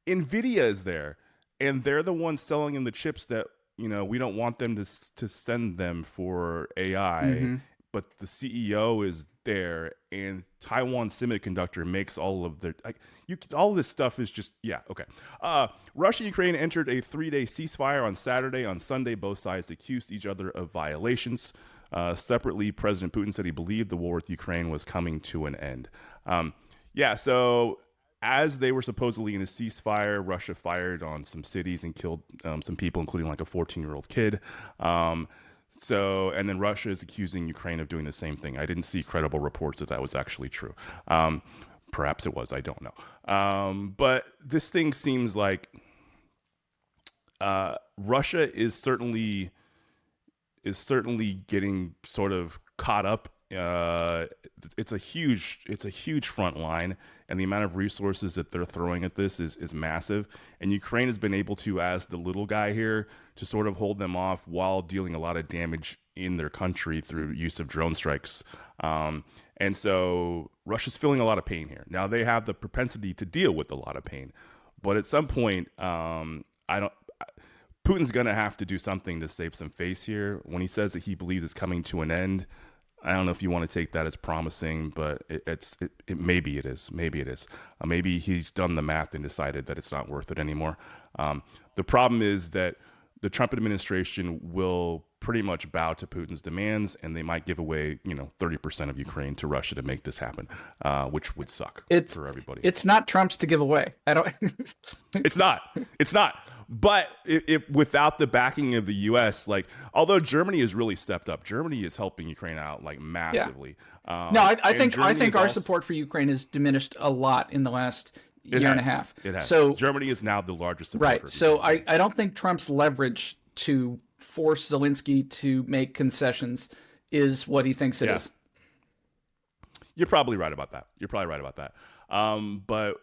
S3: NVIDIA is there, and they're the ones selling in the chips that we don't want them to send them for AI. But the CEO is there, and Taiwan Semiconductor makes all of their all of this stuff is just okay. Russia and Ukraine entered a 3-day ceasefire on Saturday. On Sunday, both sides accused each other of violations. Separately, President Putin said he believed the war with Ukraine was coming to an end. So as they were supposedly in a ceasefire, Russia fired on some cities and killed some people, including like a 14-year-old kid. And then Russia is accusing Ukraine of doing the same thing. I didn't see credible reports that was actually true. Perhaps it was. I don't know. But this thing seems like Russia is certainly getting sort of caught up. It's a huge front line, and the amount of resources that they're throwing at this is massive. And Ukraine has been able to, as the little guy here, to sort of hold them off while dealing a lot of damage in their country through use of drone strikes. And so Russia's feeling a lot of pain here. Now they have the propensity to deal with a lot of pain, but at some point, Putin's going to have to do something to save some face here. When he says that he believes it's coming to an end, I don't know if you want to take that as promising, but maybe it is. Maybe he's done the math and decided that it's not worth it anymore. The problem is that the Trump administration will pretty much bow to Putin's demands, and they might give away, 30% of Ukraine to Russia to make this happen, which would suck for everybody.
S2: It's not Trump's to give away. I don't.
S3: It's not. But if without the backing of the U.S., although Germany has really stepped up, Germany is helping Ukraine out massively.
S2: Yeah. No, I think our support for Ukraine has diminished a lot in the last year and a half.
S3: It has.
S2: So
S3: Germany is now the largest supporter.
S2: Right. So I don't think Trump's leverage to force Zelensky to make concessions is what he thinks it is.
S3: You're probably right about that. But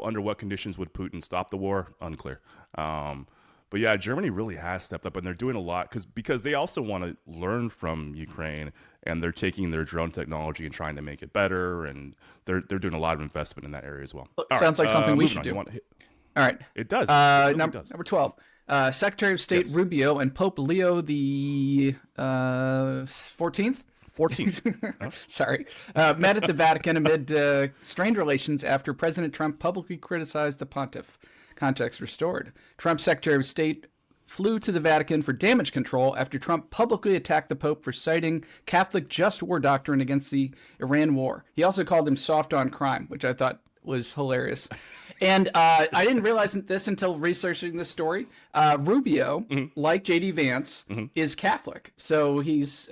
S3: under what conditions would Putin stop the war? Unclear. But yeah, Germany really has stepped up, and they're doing a lot because they also want to learn from Ukraine, and they're taking their drone technology and trying to make it better, and they're doing a lot of investment in that area as well.
S2: Sounds like something we should do. All right.
S3: It does.
S2: Number 12. Secretary of State Rubio and Pope Leo the 14th?
S3: 14th.
S2: Sorry. Met at the Vatican amid strained relations after President Trump publicly criticized the pontiff. Context restored. Trump's Secretary of State flew to the Vatican for damage control after Trump publicly attacked the Pope for citing Catholic just war doctrine against the Iran war. He also called him soft on crime, which I thought was hilarious. And I didn't realize this until researching this story. Rubio, like J.D. Vance, is Catholic. So he's...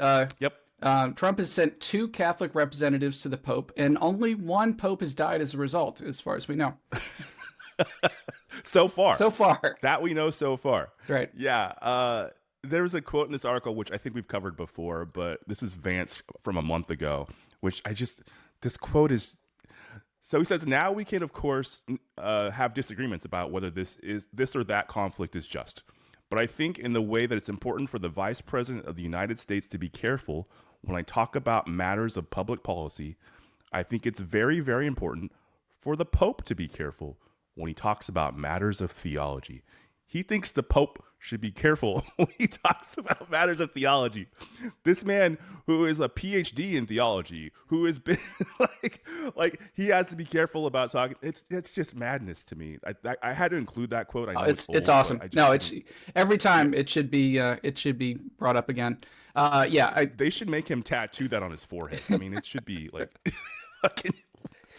S2: Trump has sent 2 Catholic representatives to the Pope, and only one Pope has died as a result, as far as we know.
S3: So far. That we know so far.
S2: That's right.
S3: Yeah. There's a quote in this article, which I think we've covered before, but this is Vance from a month ago, which this quote is... So he says, now we can, of course, have disagreements about whether this or that conflict is just. But I think in the way that it's important for the Vice President of the United States to be careful when I talk about matters of public policy, I think it's very, very important for the Pope to be careful when he talks about matters of theology. He thinks the Pope should be careful when he talks about matters of theology. This man who is a PhD in theology, who has been like he has to be careful about talking. It's just madness to me. I had to include that quote. I know
S2: it's awesome. It's every time it should be brought up again. They should make him tattoo that on his forehead. I mean, it should be like fucking.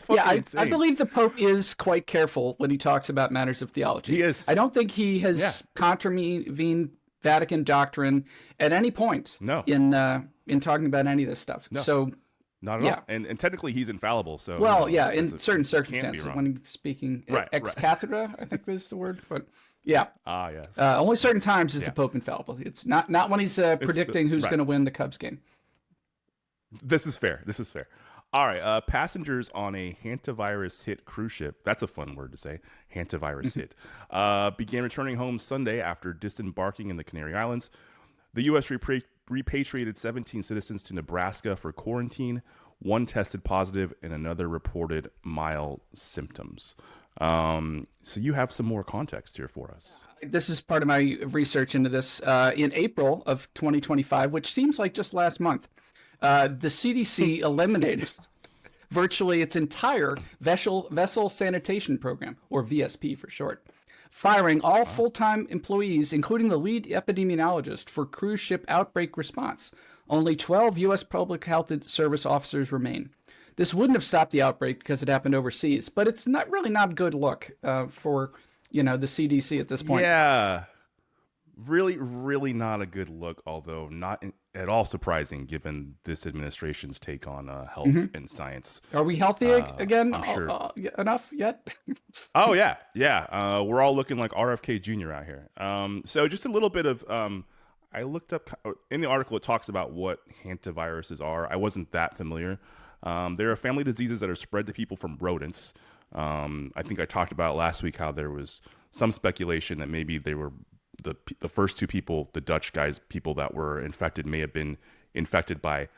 S2: I believe the Pope is quite careful when he talks about matters of theology.
S3: He is.
S2: I don't think he has contravened Vatican doctrine at any point.
S3: No.
S2: In talking about any of this stuff.
S3: No.
S2: So
S3: not at all. And technically he's infallible. So
S2: in certain circumstances when he's speaking ex cathedra, I think is the word. But yeah.
S3: Yes.
S2: Only certain times is the Pope infallible. It's not when he's predicting who's going to win the Cubs game.
S3: This is fair. All right, passengers on a hantavirus hit cruise ship, that's a fun word to say, hantavirus hit, began returning home Sunday after disembarking in the Canary Islands. The U.S. repatriated 17 citizens to Nebraska for quarantine. One tested positive and another reported mild symptoms. So you have some more context here for us.
S2: This is part of my research into this. In April of 2025, which seems like just last month, the CDC eliminated virtually its entire vessel sanitation program, or VSP for short, firing all full-time employees, including the lead epidemiologist for cruise ship outbreak response. Only 12 U.S. Public Health Service officers remain. This wouldn't have stopped the outbreak because it happened overseas, but it's not a good look for the CDC at this point.
S3: Yeah. Really, really not a good look, although not at all surprising given this administration's take on health and science.
S2: Are we healthy again?
S3: I'm sure.
S2: Enough yet?
S3: Oh, yeah. We're all looking like RFK Jr. out here. So just a little bit of, I looked up, in the article it talks about what hantaviruses are. I wasn't that familiar. There are family diseases that are spread to people from rodents. I think I talked about last week how there was some speculation that maybe they were the first 2 people, the Dutch people that were infected may have been infected by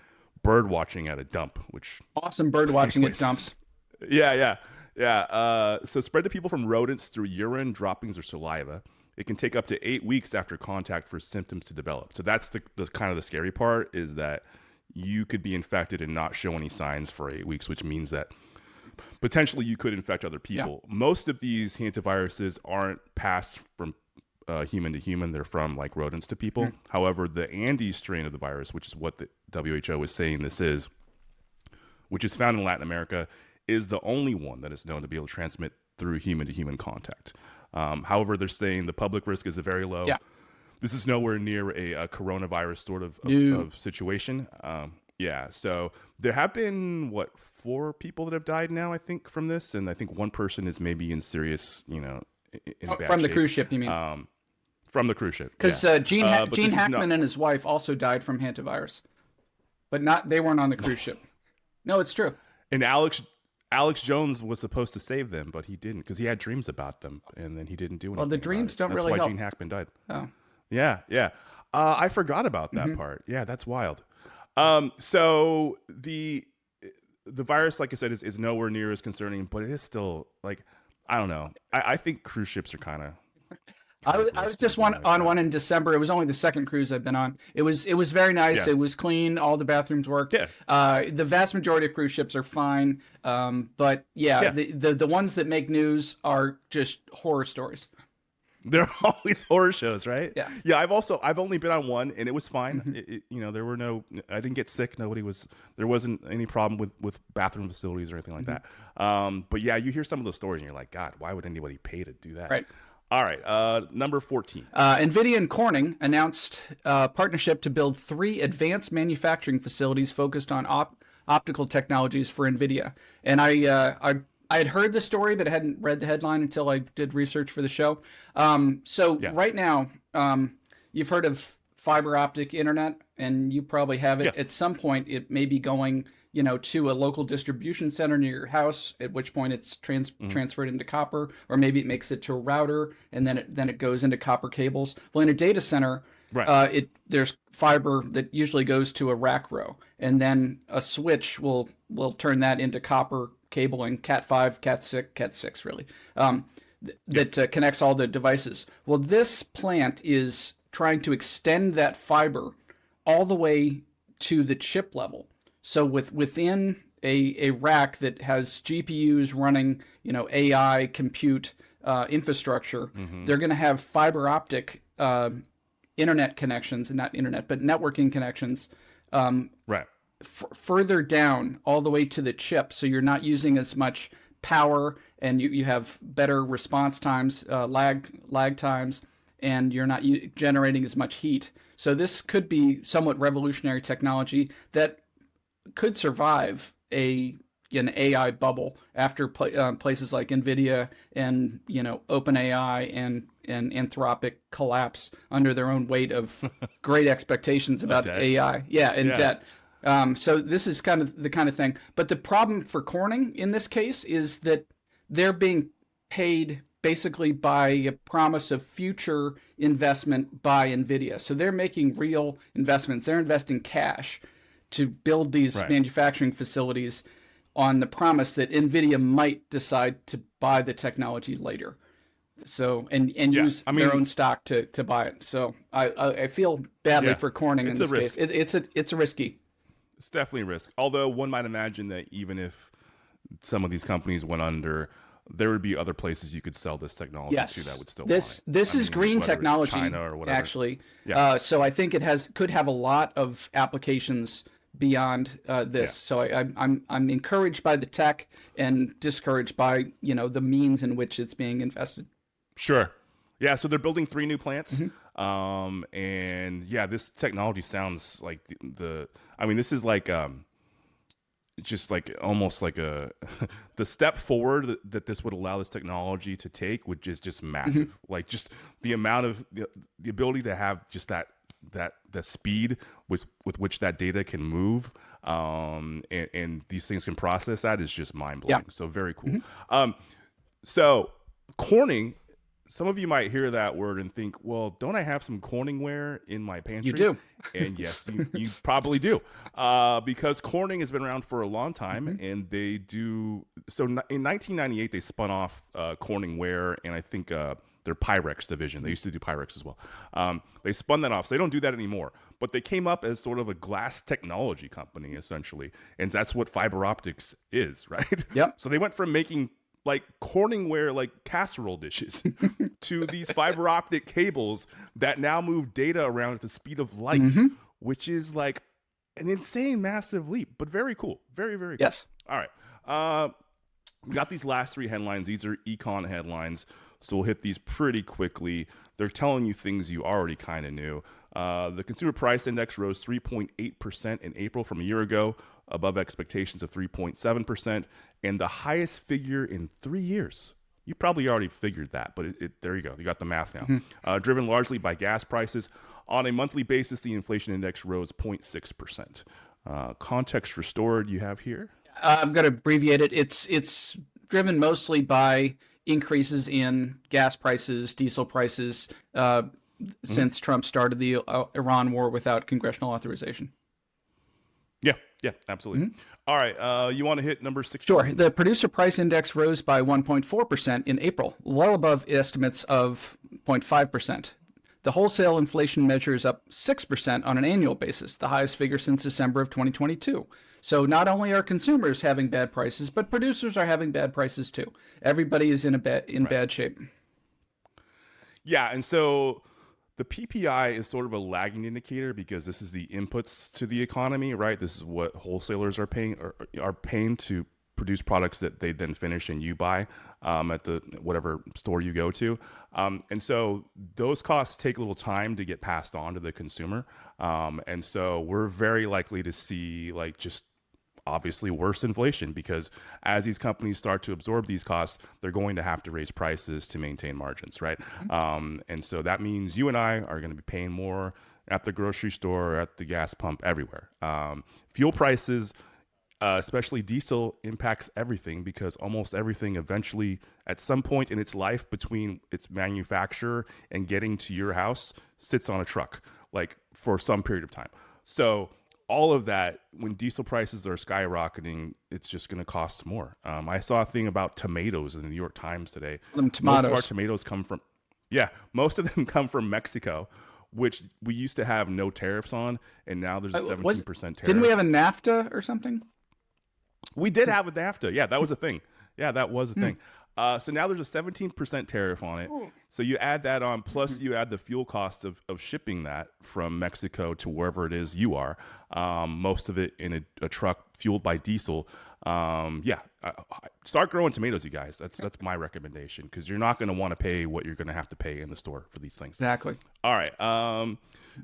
S3: bird watching at a dump, which
S2: awesome bird watching at dumps.
S3: Yeah. So spread to people from rodents through urine, droppings, or saliva. It can take up to 8 weeks after contact for symptoms to develop. So that's the kind of the scary part is that you could be infected and not show any signs for 8 weeks, which means that potentially you could infect other people. Most of these hantaviruses aren't passed from human to human. They're from like rodents to people. However, the Andes strain of the virus, which is what the WHO is saying this is, which is found in Latin America, is the only one that is known to be able to transmit through human to human contact. However, they're saying the public risk is very low. This is nowhere near a coronavirus sort of situation. So there have been, 4 people that have died now, I think, from this. And I think one person is maybe in serious, in bad
S2: from the
S3: shape.
S2: cruise ship, you mean?
S3: From the cruise ship.
S2: Because Gene Hackman and his wife also died from hantavirus. But they weren't on the cruise ship. No, it's true.
S3: And Alex Jones was supposed to save them, but he didn't because he had dreams about them, and then he didn't do anything.
S2: Well, the dreams don't
S3: really
S2: help.
S3: That's why Gene Hackman died.
S2: Oh.
S3: Yeah. I forgot about that part. Yeah, that's wild. So the virus, like I said, is nowhere near as concerning, but it is still like, I don't know. I think cruise ships are kind of.
S2: I was just on one in December. It was only the second cruise I've been on. It was very nice.
S3: Yeah.
S2: It was clean. All the bathrooms worked.
S3: Yeah.
S2: The vast majority of cruise ships are fine. But the ones that make news are just horror stories.
S3: They're always horror shows, right?
S2: Yeah.
S3: Yeah. I've only been on one, and it was fine. There were I didn't get sick. There wasn't any problem with bathroom facilities or anything like that. But yeah, you hear some of those stories, and you're like, God, why would anybody pay to do that?
S2: Right.
S3: All right, number 14.
S2: NVIDIA and Corning announced a partnership to build 3 advanced manufacturing facilities focused on optical technologies for NVIDIA. And I had heard the story, but I hadn't read the headline until I did research for the show. Right now, you've heard of fiber optic internet, and you probably have it.
S3: Yeah.
S2: At some point, it may be going to a local distribution center near your house, at which point it's transferred into copper, or maybe it makes it to a router, and then it goes into copper cables. Well, in a data center,
S3: right.
S2: There's fiber that usually goes to a rack row, and then a switch will turn that into copper cabling, Cat5, Cat6 really, that connects all the devices. Well, this plant is trying to extend that fiber all the way to the chip level. So within a rack that has GPUs running, AI compute infrastructure, they're going to have fiber optic internet connections, and not internet, but networking connections,
S3: right,
S2: further down all the way to the chip. So you're not using as much power, and you have better response times, lag times, and you're not generating as much heat. So this could be somewhat revolutionary technology that could survive an AI bubble after places like NVIDIA and OpenAI and Anthropic collapse under their own weight of great expectations about AI. Debt. So this is kind of the kind of thing. But the problem for Corning in this case is that they're being paid basically by a promise of future investment by NVIDIA. So they're making real investments. They're investing cash to build these manufacturing facilities on the promise that NVIDIA might decide to buy the technology later. So, and use their own stock to buy it. So I feel badly for Corning in this case. It's a risky.
S3: It's definitely a risk. Although one might imagine that even if some of these companies went under, there would be other places you could sell this technology to that would still want it.
S2: This is green technology,
S3: China or whatever.
S2: Actually. So I think it could have a lot of applications beyond this. So I'm encouraged by the tech and discouraged by the means in which it's being invested.
S3: Sure. Yeah, so they're building 3 new plants. And this technology sounds like this is like just like almost like the step forward that this would allow this technology to take, which is just massive. Like just the amount of the ability to have just that the speed with which that data can move, and these things can process that is just mind blowing. So very cool. So Corning, some of you might hear that word and think, well, don't I have some Corningware in my pantry?
S2: You do.
S3: And yes, you probably do, because Corning has been around for a long time, and they do. So in 1998, they spun off Corningware, and I think they're their Pyrex division. They used to do Pyrex as well. They spun that off, so they don't do that anymore. But they came up as sort of a glass technology company, essentially. And that's what fiber optics is, right?
S2: Yep.
S3: So they went from making like Corningware, like casserole dishes to these fiber optic cables that now move data around at the speed of light, which is like an insane, massive leap, but very cool. Very, very cool.
S2: Yes.
S3: All right. We got these last three headlines. These are econ headlines, so we'll hit these pretty quickly. They're telling you things you already kind of knew. The consumer price index rose 3.8% in April from a year ago, above expectations of 3.7%, and the highest figure in 3 years. You probably already figured that, but there you go. You got the math now. Driven largely by gas prices. On a monthly basis, the inflation index rose 0.6%. Context restored, you have here.
S2: I'm going to abbreviate it. It's driven mostly by increases in gas prices, diesel prices, since Trump started the Iran war without congressional authorization.
S3: Yeah, absolutely. All right, you want to hit number 16?
S2: Sure. The producer price index rose by 1.4% in April, well above estimates of 0.5%. The wholesale inflation measure is up 6% on an annual basis, the highest figure since December of 2022. So not only are consumers having bad prices, but producers are having bad prices too. Everybody is in bad shape.
S3: Yeah, and so the PPI is sort of a lagging indicator because this is the inputs to the economy, right? This is what wholesalers are paying to produce products that they then finish and you buy at the whatever store you go to. And so those costs take a little time to get passed on to the consumer. And so we're very likely to see like just obviously worse inflation because as these companies start to absorb these costs, they're going to have to raise prices to maintain margins, right? And so that means you and I are going to be paying more at the grocery store, at the gas pump, everywhere. Fuel prices, especially diesel, impacts everything because almost everything eventually at some point in its life between its manufacturer and getting to your house sits on a truck like for some period of time. So all of that, when diesel prices are skyrocketing, it's just going to cost more. I saw a thing about tomatoes in the New York Times today. Most of our tomatoes come from, most of them come from Mexico, which we used to have no tariffs on, and now there's a 17% tariff.
S2: Didn't we have a NAFTA or something?
S3: We did have a NAFTA. Yeah, that was a thing. Yeah, that was a thing. So now there's a 17% tariff on it. So you add that on, plus you add the fuel cost of shipping that from Mexico to wherever it is you are, most of it in a truck fueled by diesel. Start growing tomatoes, you guys. That's my recommendation because you're not going to want to pay what you're going to have to pay in the store for these things.
S2: Exactly.
S3: All right.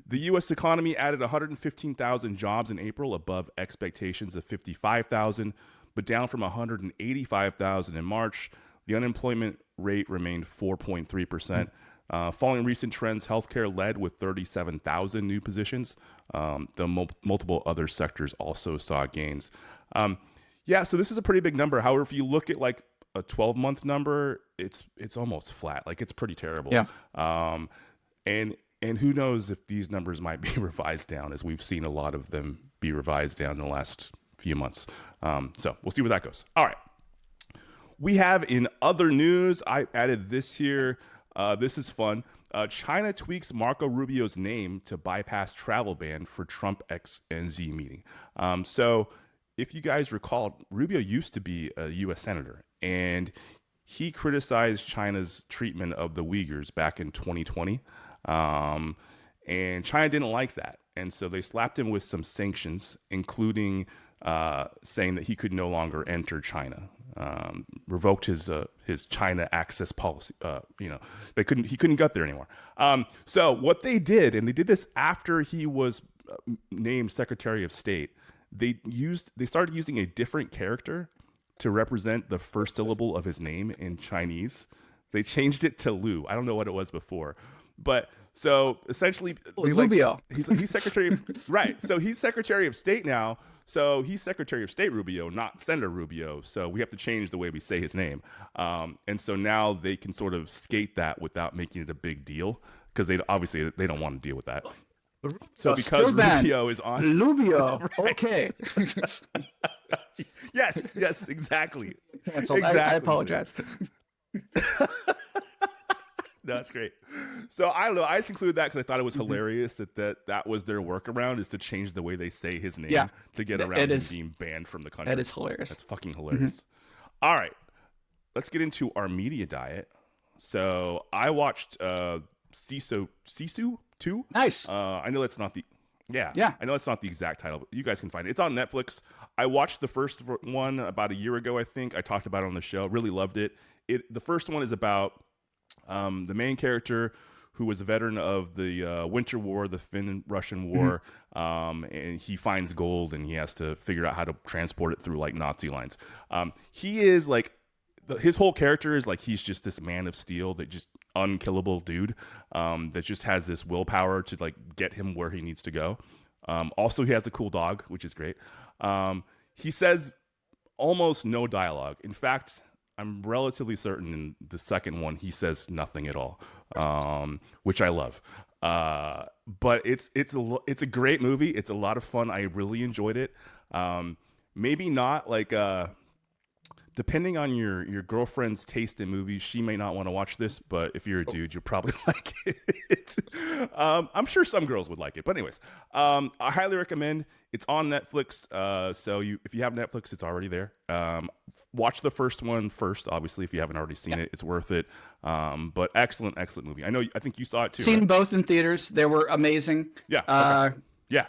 S3: The U.S. economy added 115,000 jobs in April, above expectations of 55,000, but down from 185,000 in March. The unemployment rate remained 4.3%. Following recent trends, healthcare led with 37,000 new positions. Multiple other sectors also saw gains. So this is a pretty big number. However, if you look at like a 12-month number, it's almost flat. Like it's pretty terrible.
S2: Yeah.
S3: And who knows if these numbers might be revised down, as we've seen a lot of them be revised down in the last few months. So we'll see where that goes. All right. We have in other news, I added this here. This is fun. China tweaks Marco Rubio's name to bypass travel ban for Trump X and Z meeting. So if you guys recall, Rubio used to be a U.S. senator, and he criticized China's treatment of the Uyghurs back in 2020. And China didn't like that. And so they slapped him with some sanctions, including saying that he could no longer enter China. Revoked his China access policy. He couldn't get there anymore. So what they did, and they did this after he was named Secretary of State, they started using a different character to represent the first syllable of his name in Chinese. They changed it to Lu. I don't know what it was before, but so essentially,
S2: Rubio.
S3: He's Secretary, right? So he's Secretary of State now. So he's Secretary of State Rubio, not Senator Rubio. So we have to change the way we say his name. And so now they can sort of skate that without making it a big deal because they don't want to deal with that. So because Rubio is on
S2: Rubio, right. Okay.
S3: yes, exactly.
S2: Canceled. I apologize.
S3: That's great. So I don't know. I just included that because I thought it was hilarious that was their workaround, is to change the way they say his name to get around him being banned from the country.
S2: That is hilarious.
S3: That's fucking hilarious. All right, let's get into our media diet. So I watched Sisu 2.
S2: Nice.
S3: I know that's not the I know it's not the exact title, but you guys can find it. It's on Netflix. I watched the first one about a year ago, I think. I talked about it on the show. Really loved it. The first one is about the main character who was a veteran of the Winter War, the Finn-Russian War, and he finds gold and he has to figure out how to transport it through like Nazi lines. He is like, his whole character is like he's just this man of steel, that just unkillable dude that just has this willpower to like get him where he needs to go. Also, he has a cool dog, which is great. He says almost no dialogue. In fact, I'm relatively certain in the second one he says nothing at all, which I love. But it's a great movie. It's a lot of fun. I really enjoyed it. Maybe not like depending on your girlfriend's taste in movies, she may not want to watch this, but if you're a dude, you'll probably like it. I'm sure some girls would like it. But anyways, I highly recommend. It's on Netflix. So if you have Netflix, it's already there. Watch the first one first, obviously, if you haven't already seen it. It's worth it. But excellent movie. I think you saw it too.
S2: Seen both in theaters. They were amazing.
S3: Yeah. Okay.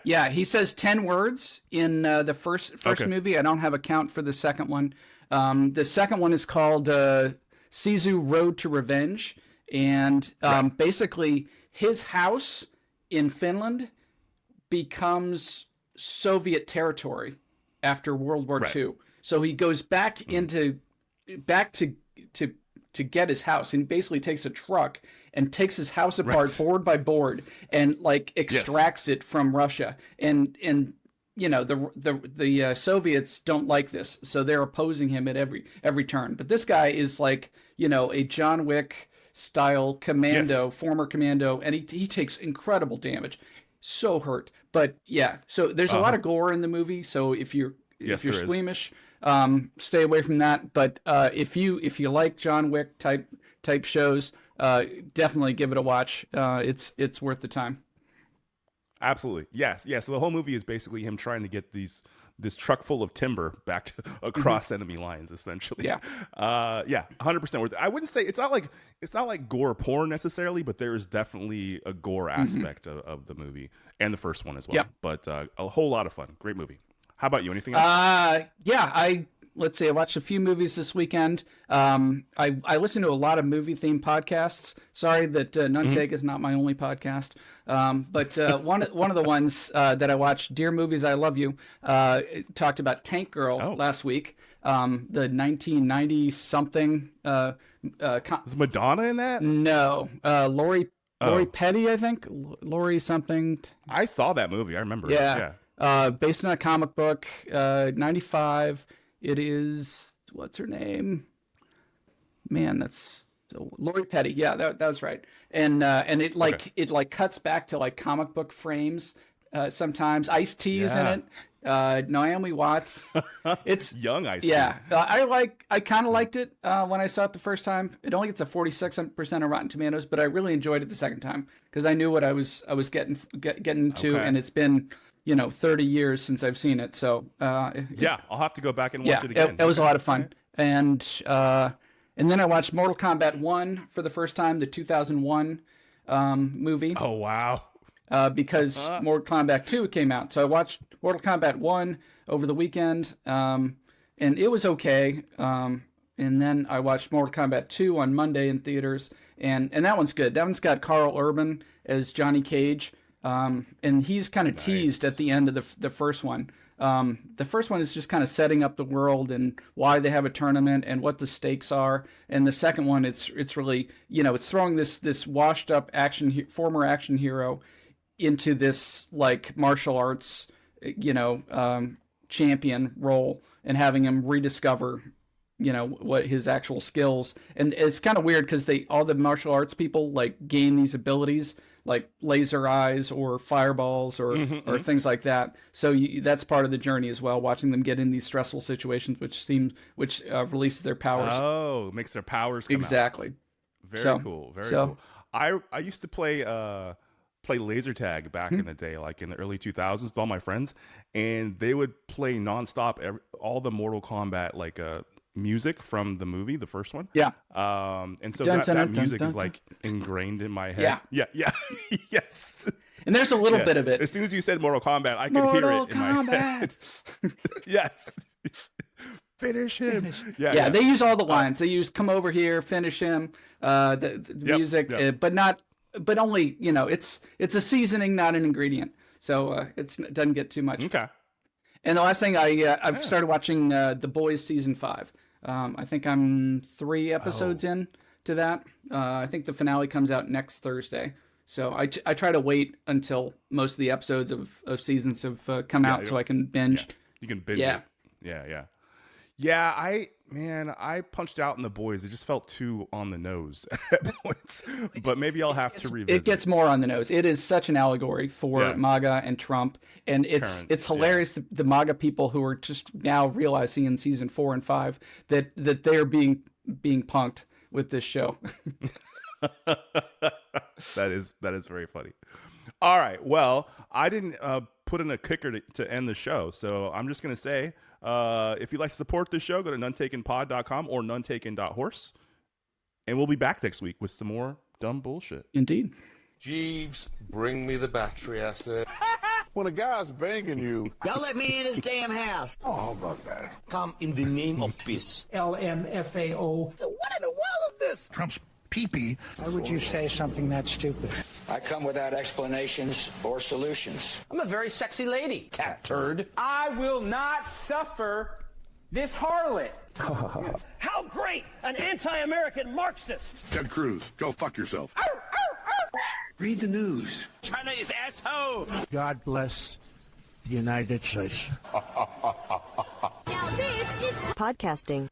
S2: Yeah. He says 10 words in the first movie. I don't have a count for the second one. The second one is called Sisu Road to Revenge, and basically his house in Finland becomes Soviet territory after World War II. So he goes back to get his house, and basically takes a truck and takes his house apart board by board and like extracts it from Russia. And you know, the Soviets don't like this, so they're opposing him at every turn. But this guy is like, you know, a John Wick style commando, former commando, and he takes incredible damage. So hurt. But yeah, so there's a lot of gore in the movie. So if you're squeamish, stay away from that. But if you like John Wick type shows, definitely give it a watch. It's worth the time.
S3: Absolutely. Yes. Yeah. So the whole movie is basically him trying to get this truck full of timber back to across enemy lines, essentially.
S2: Yeah.
S3: 100% worth it. I wouldn't say it's not like gore porn necessarily, but there is definitely a gore aspect of the movie, and the first one as well.
S2: Yeah.
S3: But a whole lot of fun. Great movie. How about you? Anything else?
S2: Let's see, I watched a few movies this weekend. I listen to a lot of movie-themed podcasts. Sorry that Nuntake is not my only podcast. But one of the ones that I watched, Dear Movies, I Love You, talked about Tank Girl last week. The 1990-something.
S3: Is Madonna in that?
S2: No. Lori Petty, I think. Lori something.
S3: I saw that movie. I remember.
S2: Yeah. Based on a comic book, 95. It is, what's her name? Man, that's Lori Petty. Yeah, that was right. And it it cuts back to like comic book frames. Sometimes Ice-T is in it. Naomi Watts. It's
S3: young Ice-T.
S2: Yeah, I kind of liked it when I saw it the first time. It only gets a 46% on Rotten Tomatoes, but I really enjoyed it the second time because I knew what I was getting into, and it's been 30 years since I've seen it. So
S3: I'll have to go back and watch it again.
S2: It was a lot of fun. And then I watched Mortal Kombat 1 for the first time, the 2001 movie.
S3: Oh, wow.
S2: Because Mortal Kombat 2 came out. So I watched Mortal Kombat 1 over the weekend, and it was okay. And then I watched Mortal Kombat 2 on Monday in theaters, and that one's good. That one's got Carl Urban as Johnny Cage. And he's kind of teased at the end of the first one. The first one is just kind of setting up the world and why they have a tournament and what the stakes are. And the second one, it's really, it's throwing this washed up former action hero into this like martial arts, champion role and having him rediscover, what his actual skills. And it's kind of weird because all the martial arts people like gain these abilities like laser eyes or fireballs or things like that. So that's part of the journey as well, watching them get in these stressful situations, which releases their powers.
S3: Oh, makes their powers come out.
S2: Exactly.
S3: Very cool. Very cool. I used to play laser tag back in the day, like in the early 2000s with all my friends, and they would play nonstop all the Mortal Kombat like music from the movie, the first one.
S2: Yeah.
S3: And so that music is like ingrained in my head. Yeah. Yes.
S2: And there's a little bit of it.
S3: As soon as you said Mortal Kombat, I could hear it in my head. Yes. Finish him. Yeah,
S2: they use all the lines. They use "come over here," "finish him," the music, but only, it's a seasoning, not an ingredient. So it doesn't get too much.
S3: Okay.
S2: And the last thing, I've started watching The Boys season 5. I think I'm 3 episodes in to that. I think the finale comes out next Thursday. So I try to wait until most of the episodes of seasons have come out so I can binge.
S3: Yeah. You can binge it. Yeah, I punched out in The Boys. It just felt too on the nose at points. But maybe I'll have to revisit.
S2: It gets more on the nose. It is such an allegory for MAGA and Trump, and it's hilarious. The MAGA people who are just now realizing in season 4 and 5 that they are being punked with this show.
S3: That is very funny. All right. Well, I didn't put in a kicker to end the show, so I'm just going to say, if you'd like to support the show, go to nonetakenpod.com or nonetaken.horse, and we'll be back next week with some more dumb bullshit.
S2: Indeed.
S5: Jeeves, bring me the battery acid.
S6: When a guy's banging you...
S7: Y'all let me in his damn house.
S6: Oh, how about that?
S5: Come in the name of peace.
S7: LMFAO. So what in the world is this?
S6: Trump's pee-pee.
S8: Why would you say something that stupid?
S9: I come without explanations or solutions.
S7: I'm a very sexy lady, cat turd.
S8: I will not suffer this harlot.
S10: How great! An anti-American Marxist!
S6: Ted Cruz, go fuck yourself. Read the news.
S10: China is asshole!
S6: God bless the United States.
S11: Now this is podcasting.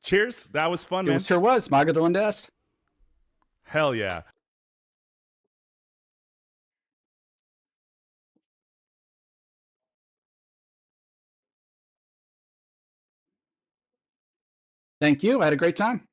S3: Cheers. That was fun, man.
S2: It sure was. MAGA the one to ask.
S3: Hell yeah.
S2: Thank you. I had a great time.